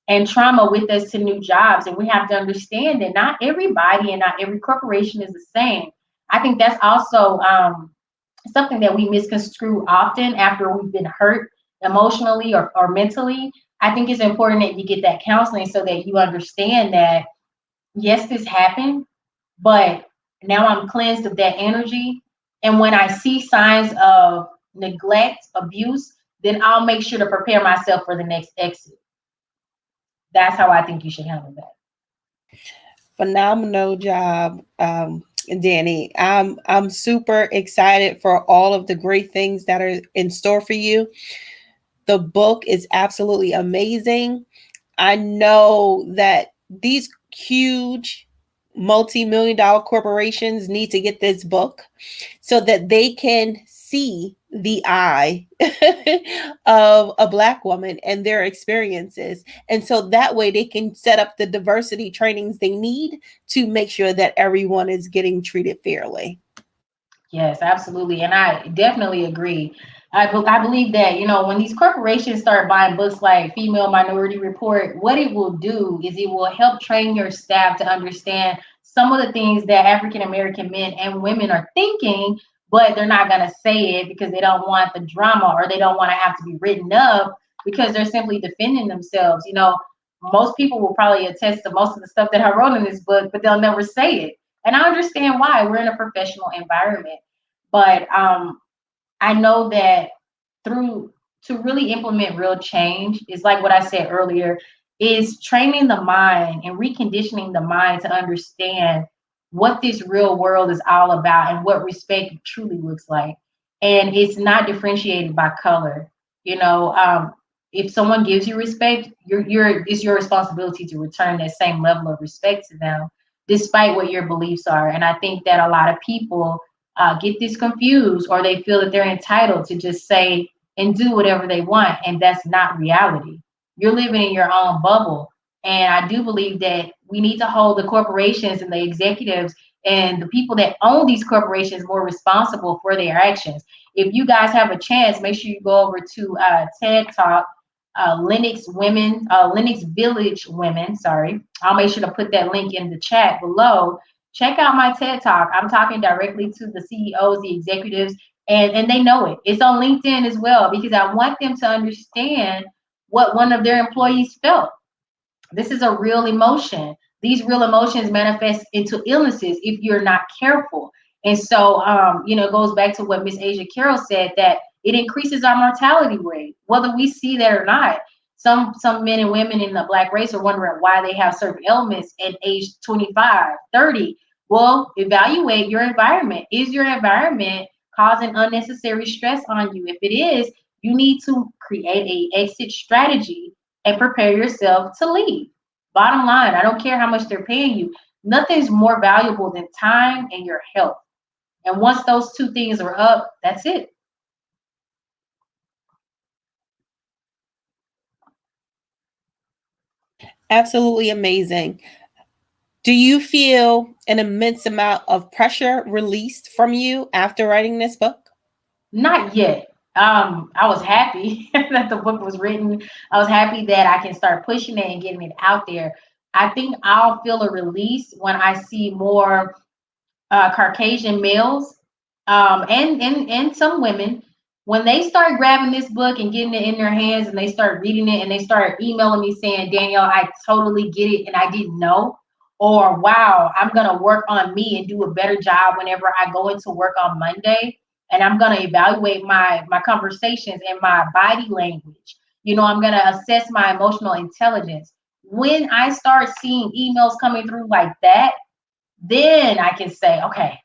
Speaker 1: and trauma with us to new jobs, and we have to understand that not everybody and not every corporation is the same. I think that's also something that we misconstrue often after we've been hurt emotionally or mentally. I think it's important that you get that counseling so that you understand that, yes, this happened, but now I'm cleansed of that energy. And when I see signs of neglect, abuse, then I'll make sure to prepare myself for the next exit. That's how I think you should handle that.
Speaker 3: Phenomenal job, Danny. I'm super excited for all of the great things that are in store for you. The book is absolutely amazing. I know that these huge multi-million dollar corporations need to get this book so that they can see the eye of a Black woman and their experiences. And so that way they can set up the diversity trainings they need to make sure that everyone is getting treated fairly.
Speaker 1: Yes, absolutely. And I definitely agree. I believe that, when these corporations start buying books like Female Minority Report, what it will do is it will help train your staff to understand some of the things that African American men and women are thinking, but they're not going to say it because they don't want the drama or they don't want to have to be written up because they're simply defending themselves. Most people will probably attest to most of the stuff that I wrote in this book, but they'll never say it. And I understand why. We're in a professional environment. But I know that through to really implement real change is like what I said earlier, is training the mind and reconditioning the mind to understand what this real world is all about and what respect truly looks like. And it's not differentiated by color. If someone gives you respect, it's your responsibility to return that same level of respect to them, despite what your beliefs are. And I think that a lot of people get this confused, or they feel that they're entitled to just say and do whatever they want, and that's not reality. You're living in your own bubble, and I do believe that we need to hold the corporations and the executives and the people that own these corporations more responsible for their actions. If you guys have a chance, make sure you go over to TED Talk, Linux Village Women. Sorry, I'll make sure to put that link in the chat below. Check out my TED Talk. I'm talking directly to the CEOs, the executives, and they know it. It's on LinkedIn as well because I want them to understand what one of their employees felt. This is a real emotion. These real emotions manifest into illnesses if you're not careful. And so, it goes back to what Miss Asia Carroll said, that it increases our mortality rate, whether we see that or not. Some men and women in the Black race are wondering why they have certain ailments at age 25, 30. Well, evaluate your environment. Is your environment causing unnecessary stress on you? If it is, you need to create a exit strategy and prepare yourself to leave. Bottom line, I don't care how much they're paying you. Nothing's more valuable than time and your health. And once those two things are up, that's it.
Speaker 3: Absolutely amazing. Do you feel an immense amount of pressure released from you after writing this book?
Speaker 1: Not yet. I was happy that the book was written. I was happy that I can start pushing it and getting it out there. I think I'll feel a release when I see more Caucasian males and some women When they start grabbing this book and getting it in their hands and they start reading it and they start emailing me saying, Danielle, I totally get it and I didn't know. Or, wow, I'm going to work on me and do a better job whenever I go into work on Monday. And I'm going to evaluate my conversations and my body language. You know, I'm going to assess my emotional intelligence. When I start seeing emails coming through like that, then I can say, okay,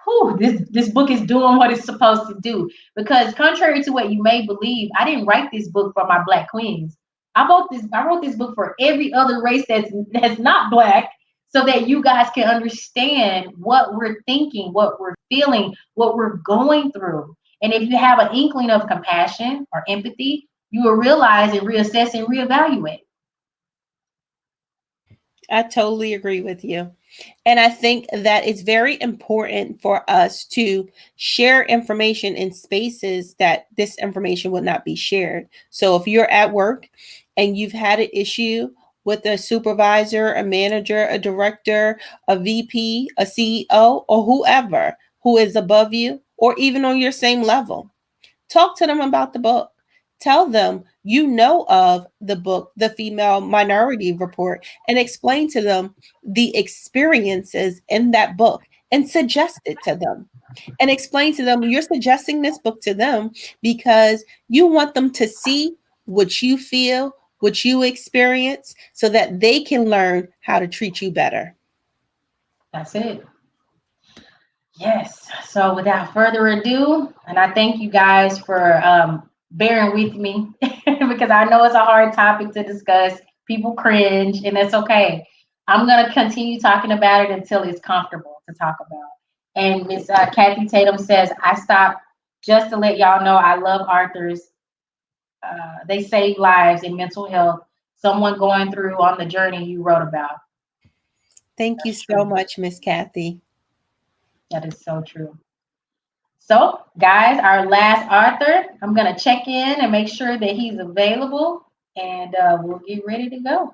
Speaker 1: whew, this book is doing what it's supposed to do. Because contrary to what you may believe, I didn't write this book for my Black queens. I wrote this book for every other race that's not Black, so that you guys can understand what we're thinking, what we're feeling, what we're going through. And if you have an inkling of compassion or empathy, you will realize and reassess and reevaluate.
Speaker 3: I totally agree with you. And I think that it's very important for us to share information in spaces that this information would not be shared. So if you're at work and you've had an issue with a supervisor, a manager, a director, a VP, a CEO, or whoever who is above you or even on your same level, talk to them about the book. Tell them you know of the book, The Female Minority Report, and explain to them the experiences in that book and suggest it to them. And explain to them you're suggesting this book to them because you want them to see what you feel, what you experience, so that they can learn how to treat you better.
Speaker 1: That's it. Yes. So without further ado, and I thank you guys for bearing with me because I know it's a hard topic to discuss. People cringe, and that's okay. I'm gonna continue talking about it until it's comfortable to talk about. And Miss Kathy Tatum says, "I stopped just to let y'all know I love authors. They save lives and mental health. Someone going through on the journey you wrote about.
Speaker 3: Thank you
Speaker 1: That's
Speaker 3: so
Speaker 1: true.
Speaker 3: much, Miss Kathy.
Speaker 1: That is so true." So, guys, our last author, I'm going to check in and make sure that he's available, and we'll get ready to go.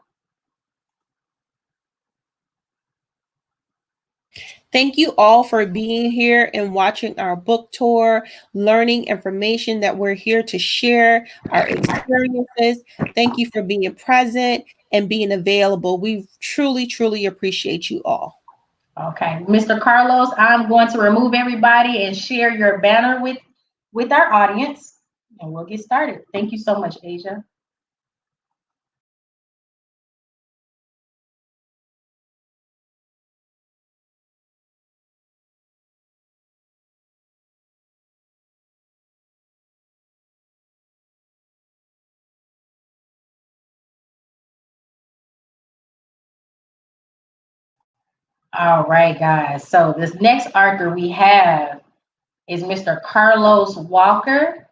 Speaker 3: Thank you all for being here and watching our book tour, learning information that we're here to share our experiences. Thank you for being present and being available. We truly, truly appreciate you all.
Speaker 1: Okay, Mr. Carlos, I'm going to remove everybody and share your banner with our audience, and we'll get started. Thank you so much, Asia. All right, guys. So this next author we have is Mr. Carlos Walker.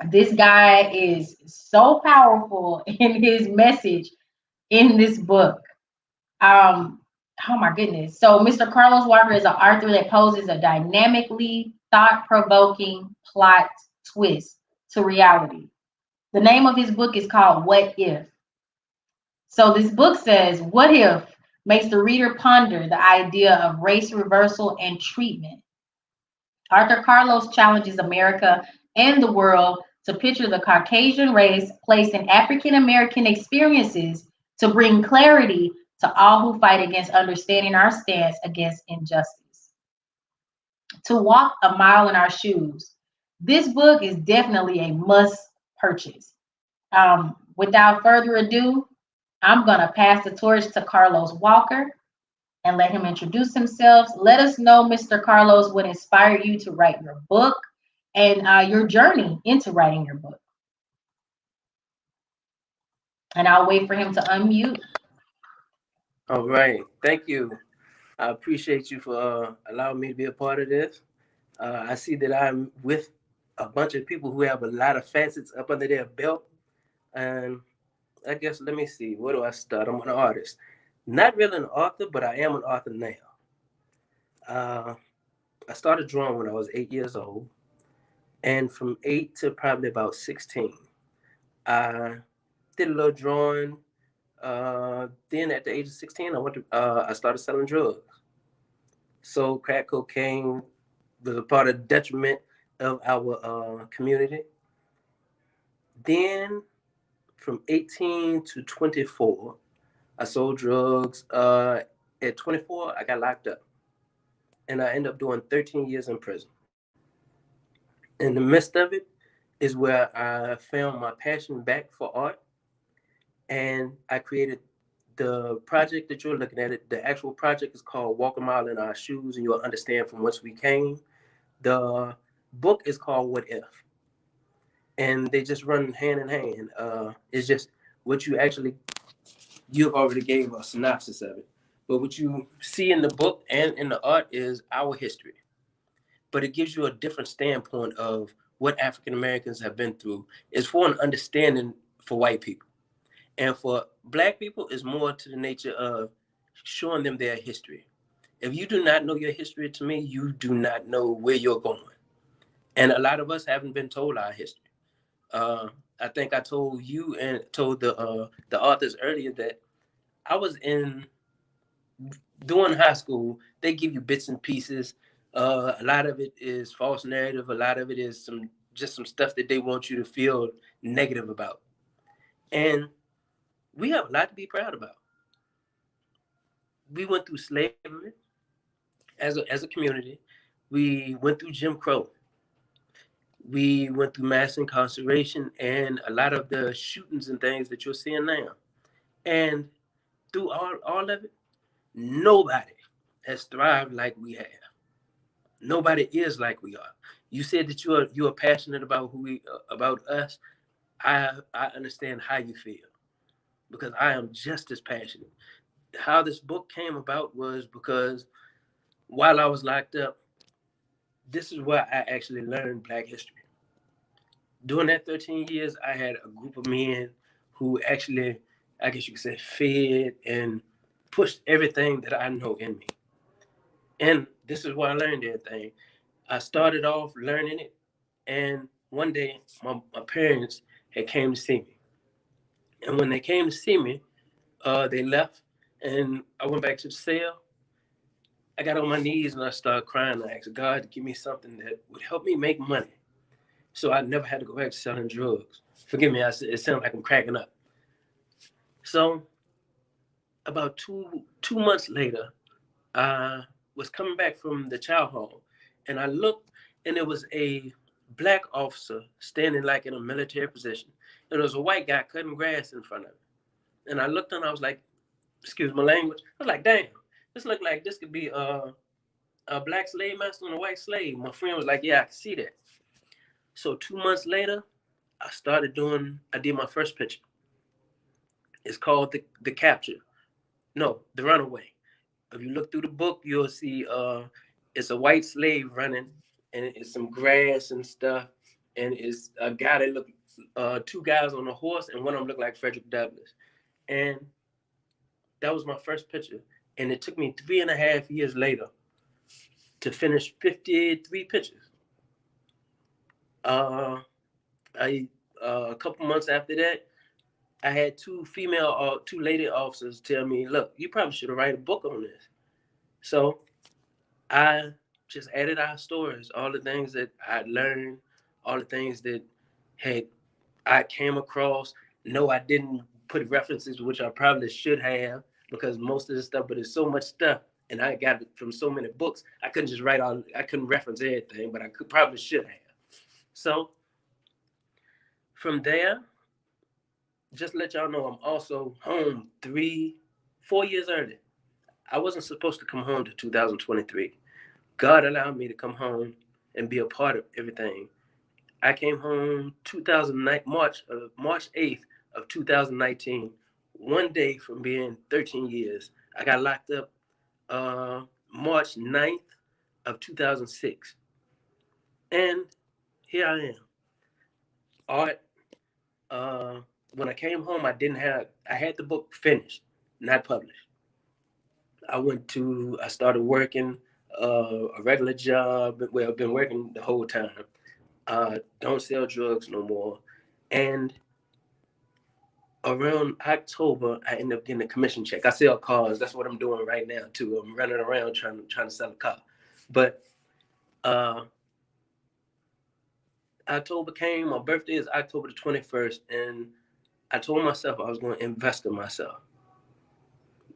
Speaker 1: This guy is so powerful in his message in this book. Um, oh my goodness. So Mr. Carlos Walker is an author that poses a dynamically thought-provoking plot twist to reality. The name of his book is called What If? So this book says, what if makes the reader ponder the idea of race reversal and treatment. Arthur Carlos challenges America and the world to picture the Caucasian race placed in African American experiences to bring clarity to all who fight against understanding our stance against injustice. To walk a mile in our shoes. This book is definitely a must purchase. Without further ado, I'm going to pass the torch to Carlos Walker and let him introduce himself. Let us know, Mr. Carlos, what inspired you to write your book and your journey into writing your book. And I'll wait for him to unmute.
Speaker 4: All right. Thank you. I appreciate you for allowing me to be a part of this. I see that I'm with a bunch of people who have a lot of facets up under their belt. And I guess, let me see, where do I start? I'm an artist. Not really an author, but I am an author now. I started drawing when I was 8 years old. And from 8 to probably about 16, I did a little drawing. Then at the age of 16, I started selling drugs. So crack cocaine was a part of detriment of our community. Then from 18 to 24, I sold drugs. At 24, I got locked up, and I ended up doing 13 years in prison. In the midst of it is where I found my passion back for art, and I created the project that you're looking at. It, the actual project is called Walk a Mile in Our Shoes, and you'll understand from whence we came. The book is called What If, and they just run hand in hand. It's just what you've already gave a synopsis of it, but what you see in the book and in the art is our history. But it gives you a different standpoint of what African Americans have been through. It's for an understanding for white people. And for Black people, it's more to the nature of showing them their history. If you do not know your history, to me, you do not know where you're going. And a lot of us haven't been told our history. I think I told you and told the authors earlier that I was in during high school. They give you bits and pieces. A lot of it is false narrative. A lot of it is some stuff that they want you to feel negative about. And we have a lot to be proud about. We went through slavery as a community. We went through Jim Crow. We went through mass incarceration and a lot of the shootings and things that you're seeing now. And through all of it, nobody has thrived like we have. Nobody is like we are. You said that you are passionate about about us. I understand how you feel because I am just as passionate. How this book came about was because while I was locked up, this is where I actually learned Black history. During that 13 years, I had a group of men who actually, I guess you could say, fed and pushed everything that I know in me. And this is where I learned everything. I started off learning it, and one day my parents had came to see me. And when they came to see me, they left, and I went back to the cell. I got on my knees and I started crying. I asked God to give me something that would help me make money, so I never had to go back to selling drugs. Forgive me, it sounds like I'm cracking up. So about two months later, I was coming back from the chow hall, and I looked, and there was a Black officer standing like in a military position, and there was a white guy cutting grass in front of him. And I looked, and I was like, excuse my language, I was like, damn, this looked like this could be a Black slave master and a white slave. My friend was like, yeah, I can see that. So 2 months later, I did my first picture. It's called the Capture. No, the Runaway. If you look through the book, you'll see it's a white slave running, and it's some grass and stuff, and it's a guy that look two guys on a horse, and one of them looked like Frederick Douglass. And that was my first picture. And it took me 3.5 years later to finish 53 pictures. A couple months after that, I had two lady officers tell me, look, you probably should write a book on this. So I just added our stories, all the things that I learned, all the things that I came across. No, I didn't put references, which I probably should have, because most of the stuff, but there's so much stuff, and I got it from so many books. I couldn't just I couldn't reference everything, but I probably should have. So from there, just let y'all know, I'm also home 4 years early. I wasn't supposed to come home to 2023. God allowed me to come home and be a part of everything. I came home March 8th of 2019, one day from being 13 years. I got locked up March 9th of 2006. And here I am. Art. When I came home, I had the book finished, not published. I started working a regular job. Well, I've been working the whole time. Don't sell drugs no more. And around October, I ended up getting a commission check. I sell cars. That's what I'm doing right now too. I'm running around trying to sell a car. But October came. My birthday is October the 21st, and I told myself I was going to invest in myself.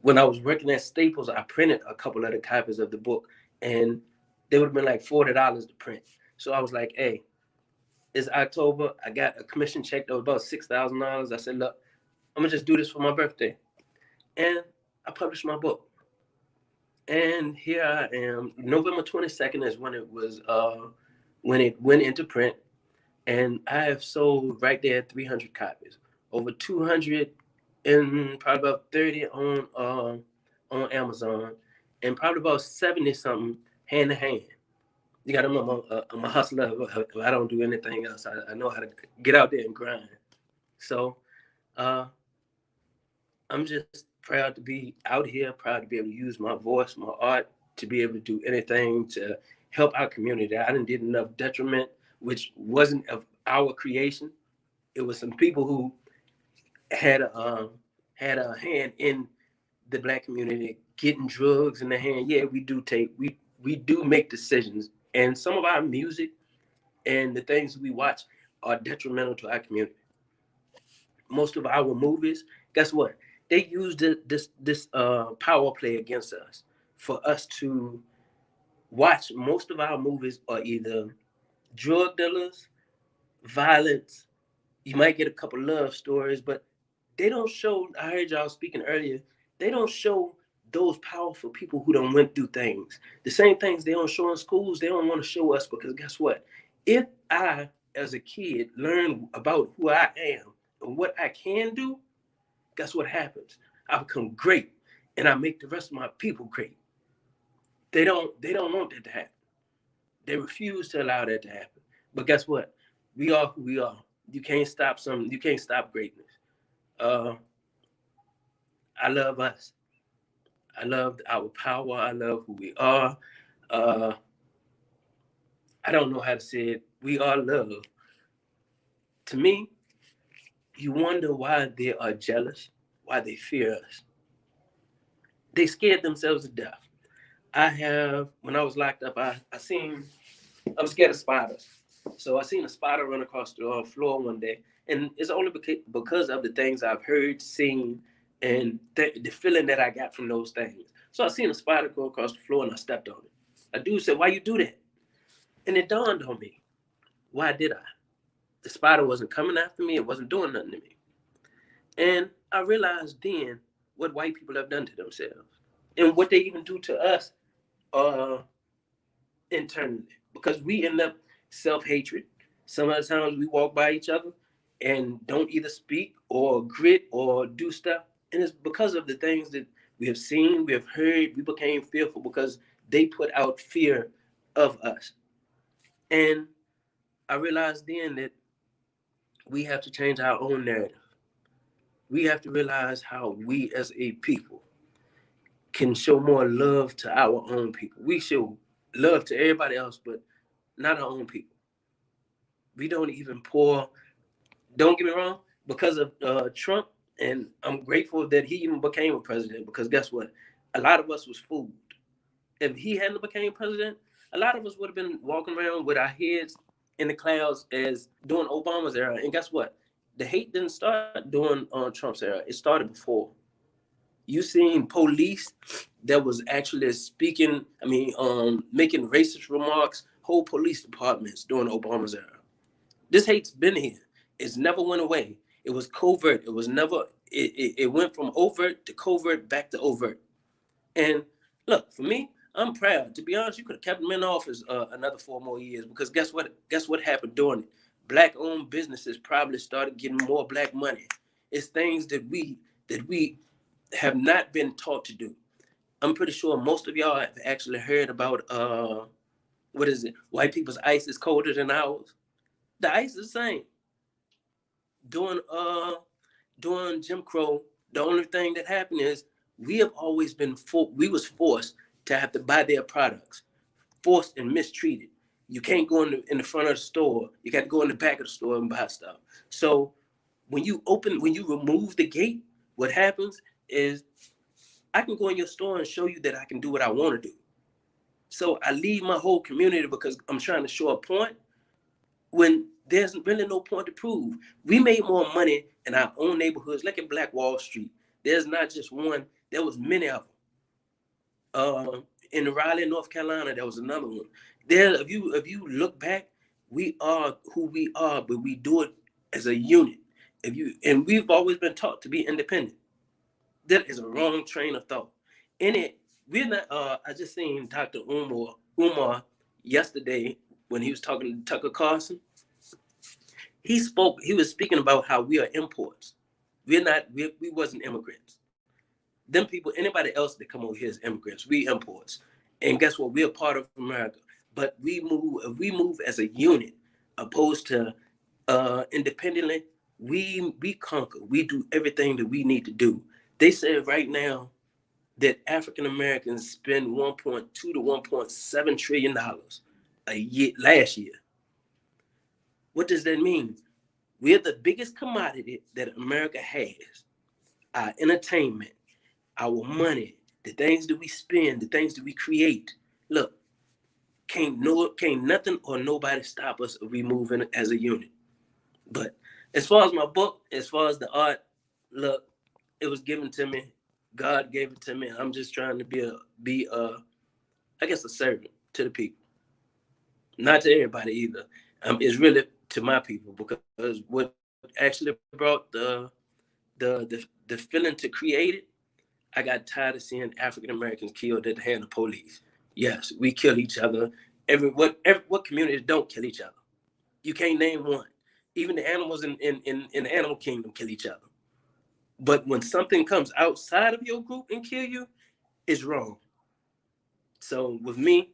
Speaker 4: When I was working at Staples, I printed a couple of the copies of the book, and they would have been like $40 to print. So I was like, hey, it's October. I got a commission check that was about $6,000. I said, look, I'm going to just do this for my birthday. And I published my book. And here I am. November 22nd is when it was, when it went into print. And I have sold right there 300 copies, over 200 and probably about 30 on Amazon, and probably about 70 something hand to hand. You got to remember, I'm a hustler. I don't do anything else. I know how to get out there and grind. So I'm just proud to be out here, proud to be able to use my voice, my art, to be able to do anything to help our community. I didn't did enough detriment, which wasn't of our creation. It was some people who had a hand in the Black community getting drugs in the hand. Yeah, we do make decisions, and some of our music and the things we watch are detrimental to our community. Most of our movies, guess what? They use this power play against us for us to watch. Most of our movies are either drug dealers, violence. You might get a couple love stories, but they don't show. I heard y'all speaking earlier. They don't show those powerful people who done went through things. The same things they don't show in schools, they don't want to show us, because guess what? If I, as a kid, learn about who I am and what I can do, guess what happens? I become great, and I make the rest of my people great. They don't want that to happen. They refuse to allow that to happen. But guess what? We are who we are. You can't stop something. You can't stop greatness. I love us. I love our power. I love who we are. I don't know how to say it. We are love. To me, you wonder why they are jealous, why they fear us. They scared themselves to death. When I was locked up, I'm scared of spiders. So I seen a spider run across the floor one day. And it's only because of the things I've heard, seen, and the feeling that I got from those things. So I seen a spider go across the floor, and I stepped on it. A dude said, why you do that? And it dawned on me, why did I? The spider wasn't coming after me. It wasn't doing nothing to me. And I realized then what white people have done to themselves and what they even do to us internally, because we end up self-hatred. Some of the times we walk by each other and don't either speak or grit or do stuff. And it's because of the things that we have seen, we have heard. We became fearful because they put out fear of us. And I realized then that we have to change our own narrative. We have to realize how we as a people can show more love to our own people. We show love to everybody else, but not our own people. We don't even pour. Don't get me wrong, because of Trump, and I'm grateful that he even became a president, because guess what? A lot of us was fooled. If he hadn't became president, a lot of us would have been walking around with our heads in the clouds as during Obama's era. And guess what? The hate didn't start during Trump's era. It started before. You seen police that was actually speaking, making racist remarks, whole police departments during Obama's era. This hate's been here. It's never went away. It was covert. It was never, it went from overt to covert back to overt. And look, for me, I'm proud. To be honest, you could have kept him in office another 4 more years, because guess what? Guess what happened during it? Black-owned businesses probably started getting more black money. It's things that we have not been taught to do. I'm pretty sure most of y'all have actually heard about what is it? White people's ice is colder than ours. The ice is the same. During Jim Crow, the only thing that happened is we have always been we was forced to have to buy their products, forced and mistreated. You can't go in the front of the store. You got to go in the back of the store and buy stuff. So when you remove the gate, what happens is I can go in your store and show you that I can do what I want to do. So I leave my whole community because I'm trying to show a point. When There's really no point to prove. We made more money in our own neighborhoods, like in Black Wall Street. There's not just one. There was many of them. In Raleigh, North Carolina, there was another one. There, if you look back, we are who we are, but we do it as a unit. And we've always been taught to be independent. That is a wrong train of thought. In it, we're not. I just seen Dr. Umar yesterday when he was talking to Tucker Carlson. He was speaking about how we are imports. We wasn't immigrants. Them people, anybody else that come over here is immigrants. We imports. And guess what? We're part of America. But we move as a unit, opposed to independently, we conquer. We do everything that we need to do. They said right now that African Americans spend $1.2 to $1.7 trillion a year last year. What does that mean? We're the biggest commodity that America has. Our entertainment, our money, the things that we spend, the things that we create. Look, can't nothing or nobody stop us if we move in as a unit. But as far as my book, as far as the art, look, it was given to me. God gave it to me. I'm just trying to be I guess a servant to the people. Not to everybody either. It's really to my people, because what actually brought the feeling to create it, I got tired of seeing African Americans killed at the hand of police. Yes, we kill each other. What communities don't kill each other? You can't name one. Even the animals in the animal kingdom kill each other. But when something comes outside of your group and kill you, it's wrong. So with me,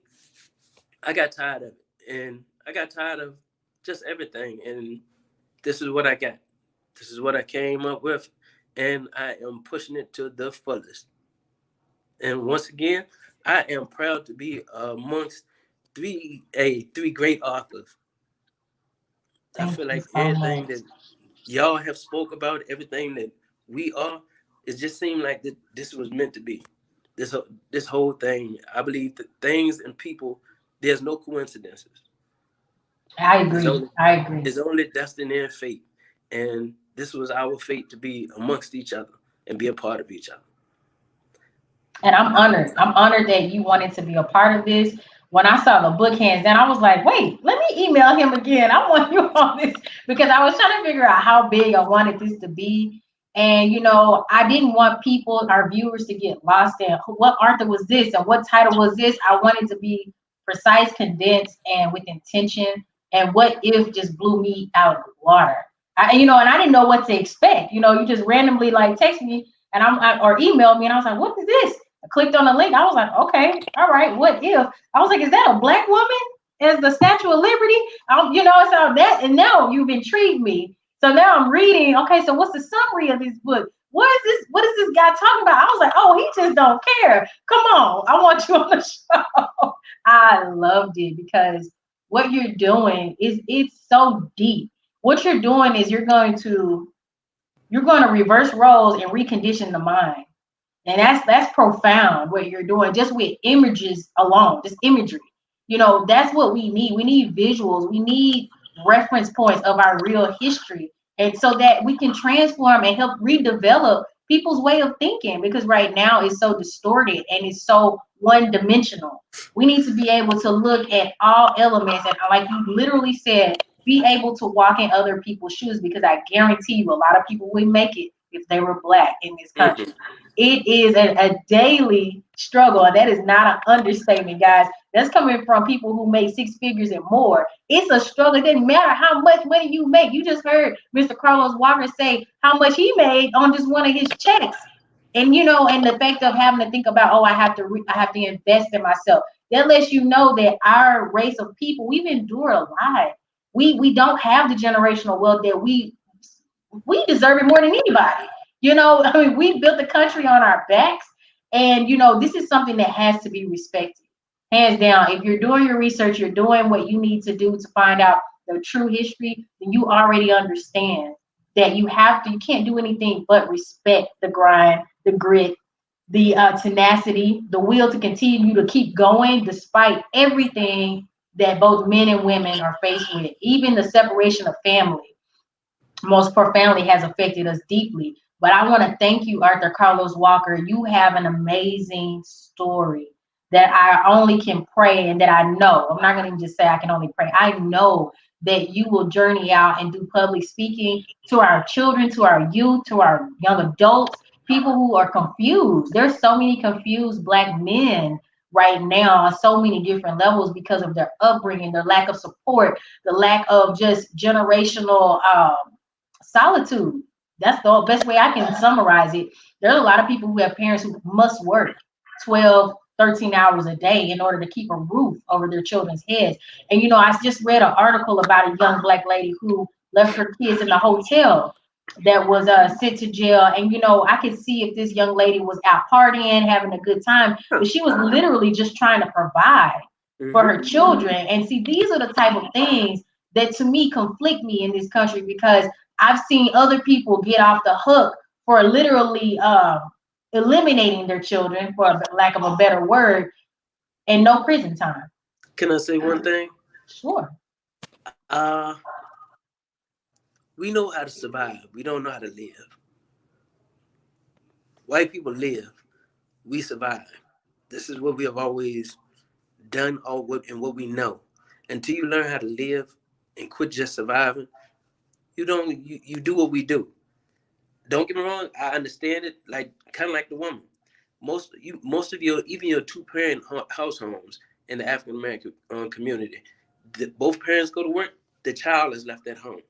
Speaker 4: I got tired of it. And I got tired of just everything. And this is what I got. This is what I came up with. And I am pushing it to the fullest. And once again, I am proud to be amongst three great authors. I feel like everything that y'all have spoke about, everything that we are, it just seemed like that this was meant to be. This whole thing, I believe that things and people, there's no coincidences.
Speaker 1: I agree.
Speaker 4: It's only destiny and fate. And this was our fate to be amongst each other and be a part of each other.
Speaker 1: And I'm honored. I'm honored that you wanted to be a part of this. When I saw the book hands down, I was like, wait, let me email him again. I want you on this, because I was trying to figure out how big I wanted this to be. And, I didn't want people, our viewers, to get lost in what author was this and what title was this. I wanted to be precise, condensed, and with intention. And what if just blew me out of the water. And I didn't know what to expect. You just randomly text me or email me, and I was like, what is this? I clicked on the link. I was like, okay, all right, what if? I was like, is that a Black woman as the Statue of Liberty? So that, and now you've intrigued me. So now I'm reading, okay, so what's the summary of this book? What is this? What is this guy talking about? I was like, oh, he just don't care. Come on, I want you on the show. I loved it, because what you're doing it's so deep. What you're doing is you're going to reverse roles and recondition the mind. And that's profound what you're doing, just with images alone, just imagery. That's what we need. We need visuals. We need reference points of our real history. And so that we can transform and help redevelop people's way of thinking, because right now it's so distorted and it's so one-dimensional. We need to be able to look at all elements, and like you literally said, be able to walk in other people's shoes, because I guarantee you a lot of people would make it if they were Black in this country. It is a daily struggle, and that is not an understatement, guys. That's coming from people who make six figures and more. It's a struggle. It doesn't matter how much money you make. You just heard Mr. Carlos Walker say how much he made on just one of his checks. And and the fact of having to think about, I have to invest in myself. That lets you know that our race of people, we've endured a lot. We don't have the generational wealth that we deserve it more than anybody. We built the country on our backs, and this is something that has to be respected, hands down. If you're doing your research, you're doing what you need to do to find out the true history, then you already understand that you can't do anything but respect the grind, the grit, the tenacity, the will to continue to keep going despite everything that both men and women are faced with. Even the separation of family most profoundly has affected us deeply. But I want to thank you, Arthur Carlos Walker. You have an amazing story that I only can pray and that I know. I'm not going to just say I can only pray. I know that you will journey out and do public speaking to our children, to our youth, to our young adults, people who are confused. There's so many confused Black men right now on so many different levels because of their upbringing, their lack of support, the lack of just generational solitude. That's the best way I can summarize it. There's a lot of people who have parents who must work 12, 13 hours a day in order to keep a roof over their children's heads. And, I just read an article about a young Black lady who left her kids in the hotel that was sent to jail. And, I could see if this young lady was out partying, having a good time, but she was literally just trying to provide for her children. And see, these are the type of things that to me conflict me in this country, because I've seen other people get off the hook for literally eliminating their children, for lack of a better word, and no prison time.
Speaker 4: Can I say one thing?
Speaker 1: Sure.
Speaker 4: We know how to survive. We don't know how to live. White people live. We survive. This is what we have always done, and what we know. Until you learn how to live and quit just surviving, you do what we do. Don't get me wrong, I understand it, like kind of like the woman. Most of your, even your 2-parent households in the African American community, both parents go to work, the child is left at home.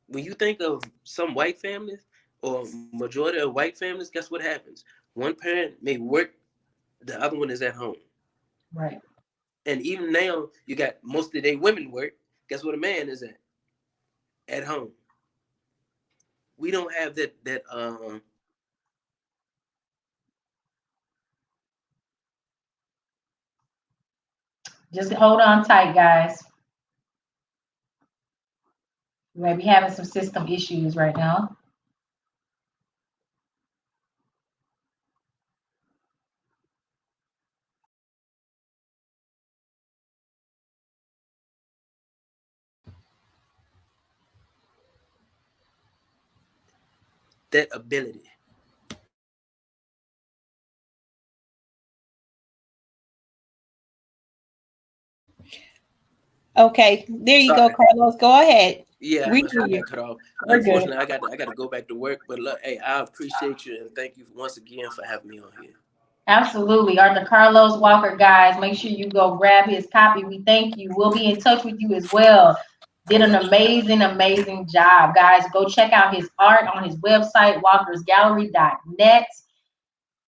Speaker 4: When you think of some white families or majority of white families, guess what happens? One parent may work, the other one is at home.
Speaker 1: Right.
Speaker 4: And even now, you got most of their women work. Guess what a man is at? At home. We don't have that
Speaker 1: Just hold on tight, guys. We may be having some system issues right now.
Speaker 4: that ability.
Speaker 3: Okay, there you
Speaker 4: Sorry.
Speaker 3: go, Carlos. Go ahead.
Speaker 4: Yeah,
Speaker 3: We
Speaker 4: I'm not sure I
Speaker 3: hear you.
Speaker 4: got cut off.
Speaker 1: We're good.
Speaker 4: Unfortunately, I got to go back to work. But look, hey, I appreciate you and thank you once again for having me on here.
Speaker 1: Absolutely. Arthur Carlos Walker, guys, make sure you go grab his copy. We thank you. We'll be in touch with you as well. Did an amazing, amazing job. Guys, go check out his art on his website, walkersgallery.net.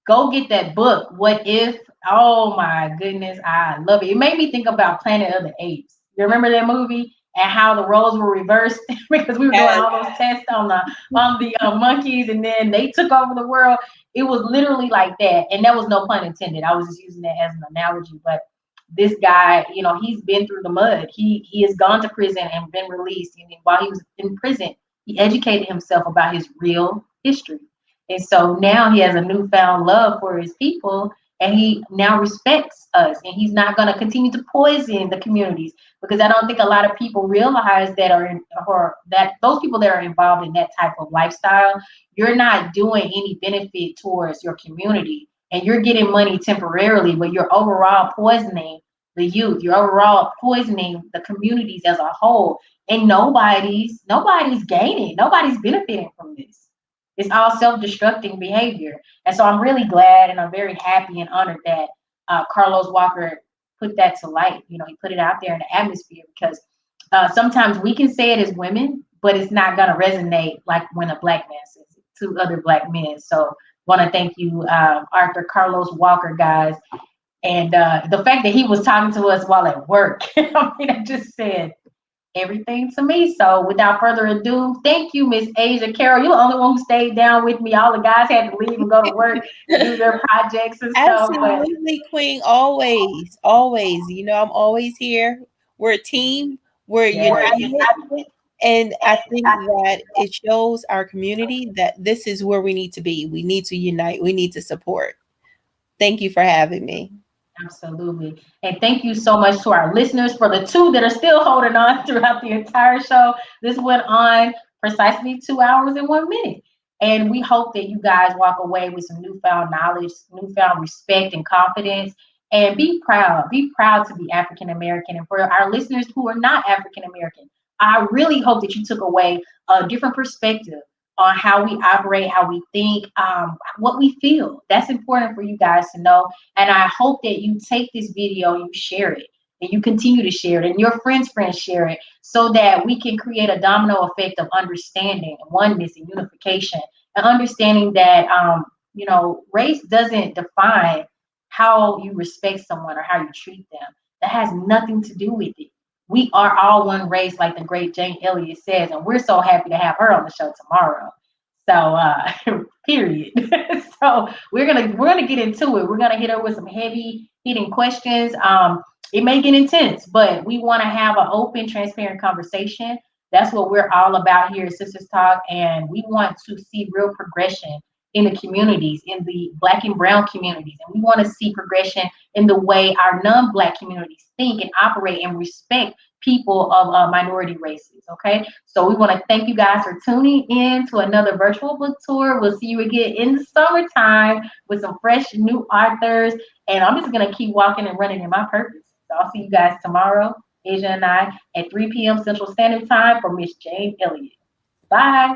Speaker 1: Go get that book, What If? Oh my goodness, I love it. It made me think about Planet of the Apes. You remember that movie and how the roles were reversed because we were doing all those tests on the monkeys, and then they took over the world. It was literally like that, and that was no pun intended. I was just using that as an analogy. But this guy, he's been through the mud. He has gone to prison and been released. And while he was in prison, he educated himself about his real history. And so now he has a newfound love for his people, and he now respects us, and he's not going to continue to poison the communities, because I don't think a lot of people realize that that those people that are involved in that type of lifestyle, you're not doing any benefit towards your community, and you're getting money temporarily, but you're overall poisoning the youth. You're overall poisoning the communities as a whole, and nobody's gaining. Nobody's benefiting from this. It's all self-destructing behavior. And so I'm really glad and I'm very happy and honored that Carlos Walker put that to light. He put it out there in the atmosphere, because sometimes we can say it as women, but it's not going to resonate like when a Black man says it to other Black men. So want to thank you, Arthur Carlos Walker, guys. And the fact that he was talking to us while at work, I just said everything to me. So without further ado, thank you, Miss Asia Carroll. You're the only one who stayed down with me. All the guys had to leave and go to work and do their projects and stuff.
Speaker 3: Absolutely, Queen. Always, always. I'm always here. We're a team. We're united. And I think that it shows our community that this is where we need to be. We need to unite. We need to support. Thank you for having me.
Speaker 1: Absolutely. And thank you so much to our listeners for the two that are still holding on throughout the entire show. This went on precisely 2 hours and 1 minute. And we hope that you guys walk away with some newfound knowledge, newfound respect and confidence. And be proud. Be proud to be African American. And for our listeners who are not African American, I really hope that you took away a different perspective on how we operate, how we think, what we feel. That's important for you guys to know. And I hope that you take this video and you share it, and you continue to share it, and your friends share it, so that we can create a domino effect of understanding, oneness, and unification, and understanding that race doesn't define how you respect someone or how you treat them. That has nothing to do with it. We are all one race, like the great Jane Elliott says, and we're so happy to have her on the show tomorrow. So, period. So we're gonna get into it. We're gonna hit her with some heavy hitting questions. It may get intense, but we want to have an open, transparent conversation. That's what we're all about here at Sisters Talk, and we want to see real progression in the communities, in the Black and Brown communities, and we want to see progression in the way our non-Black communities think and operate and respect people of minority races. Okay, so we want to thank you guys for tuning in to another virtual book tour. We'll see you again in the summertime with some fresh new authors, and I'm just gonna keep walking and running in my purpose. So I'll see you guys tomorrow, Asia and I, at 3 p.m. Central Standard Time for Miss Jane Elliott. Bye.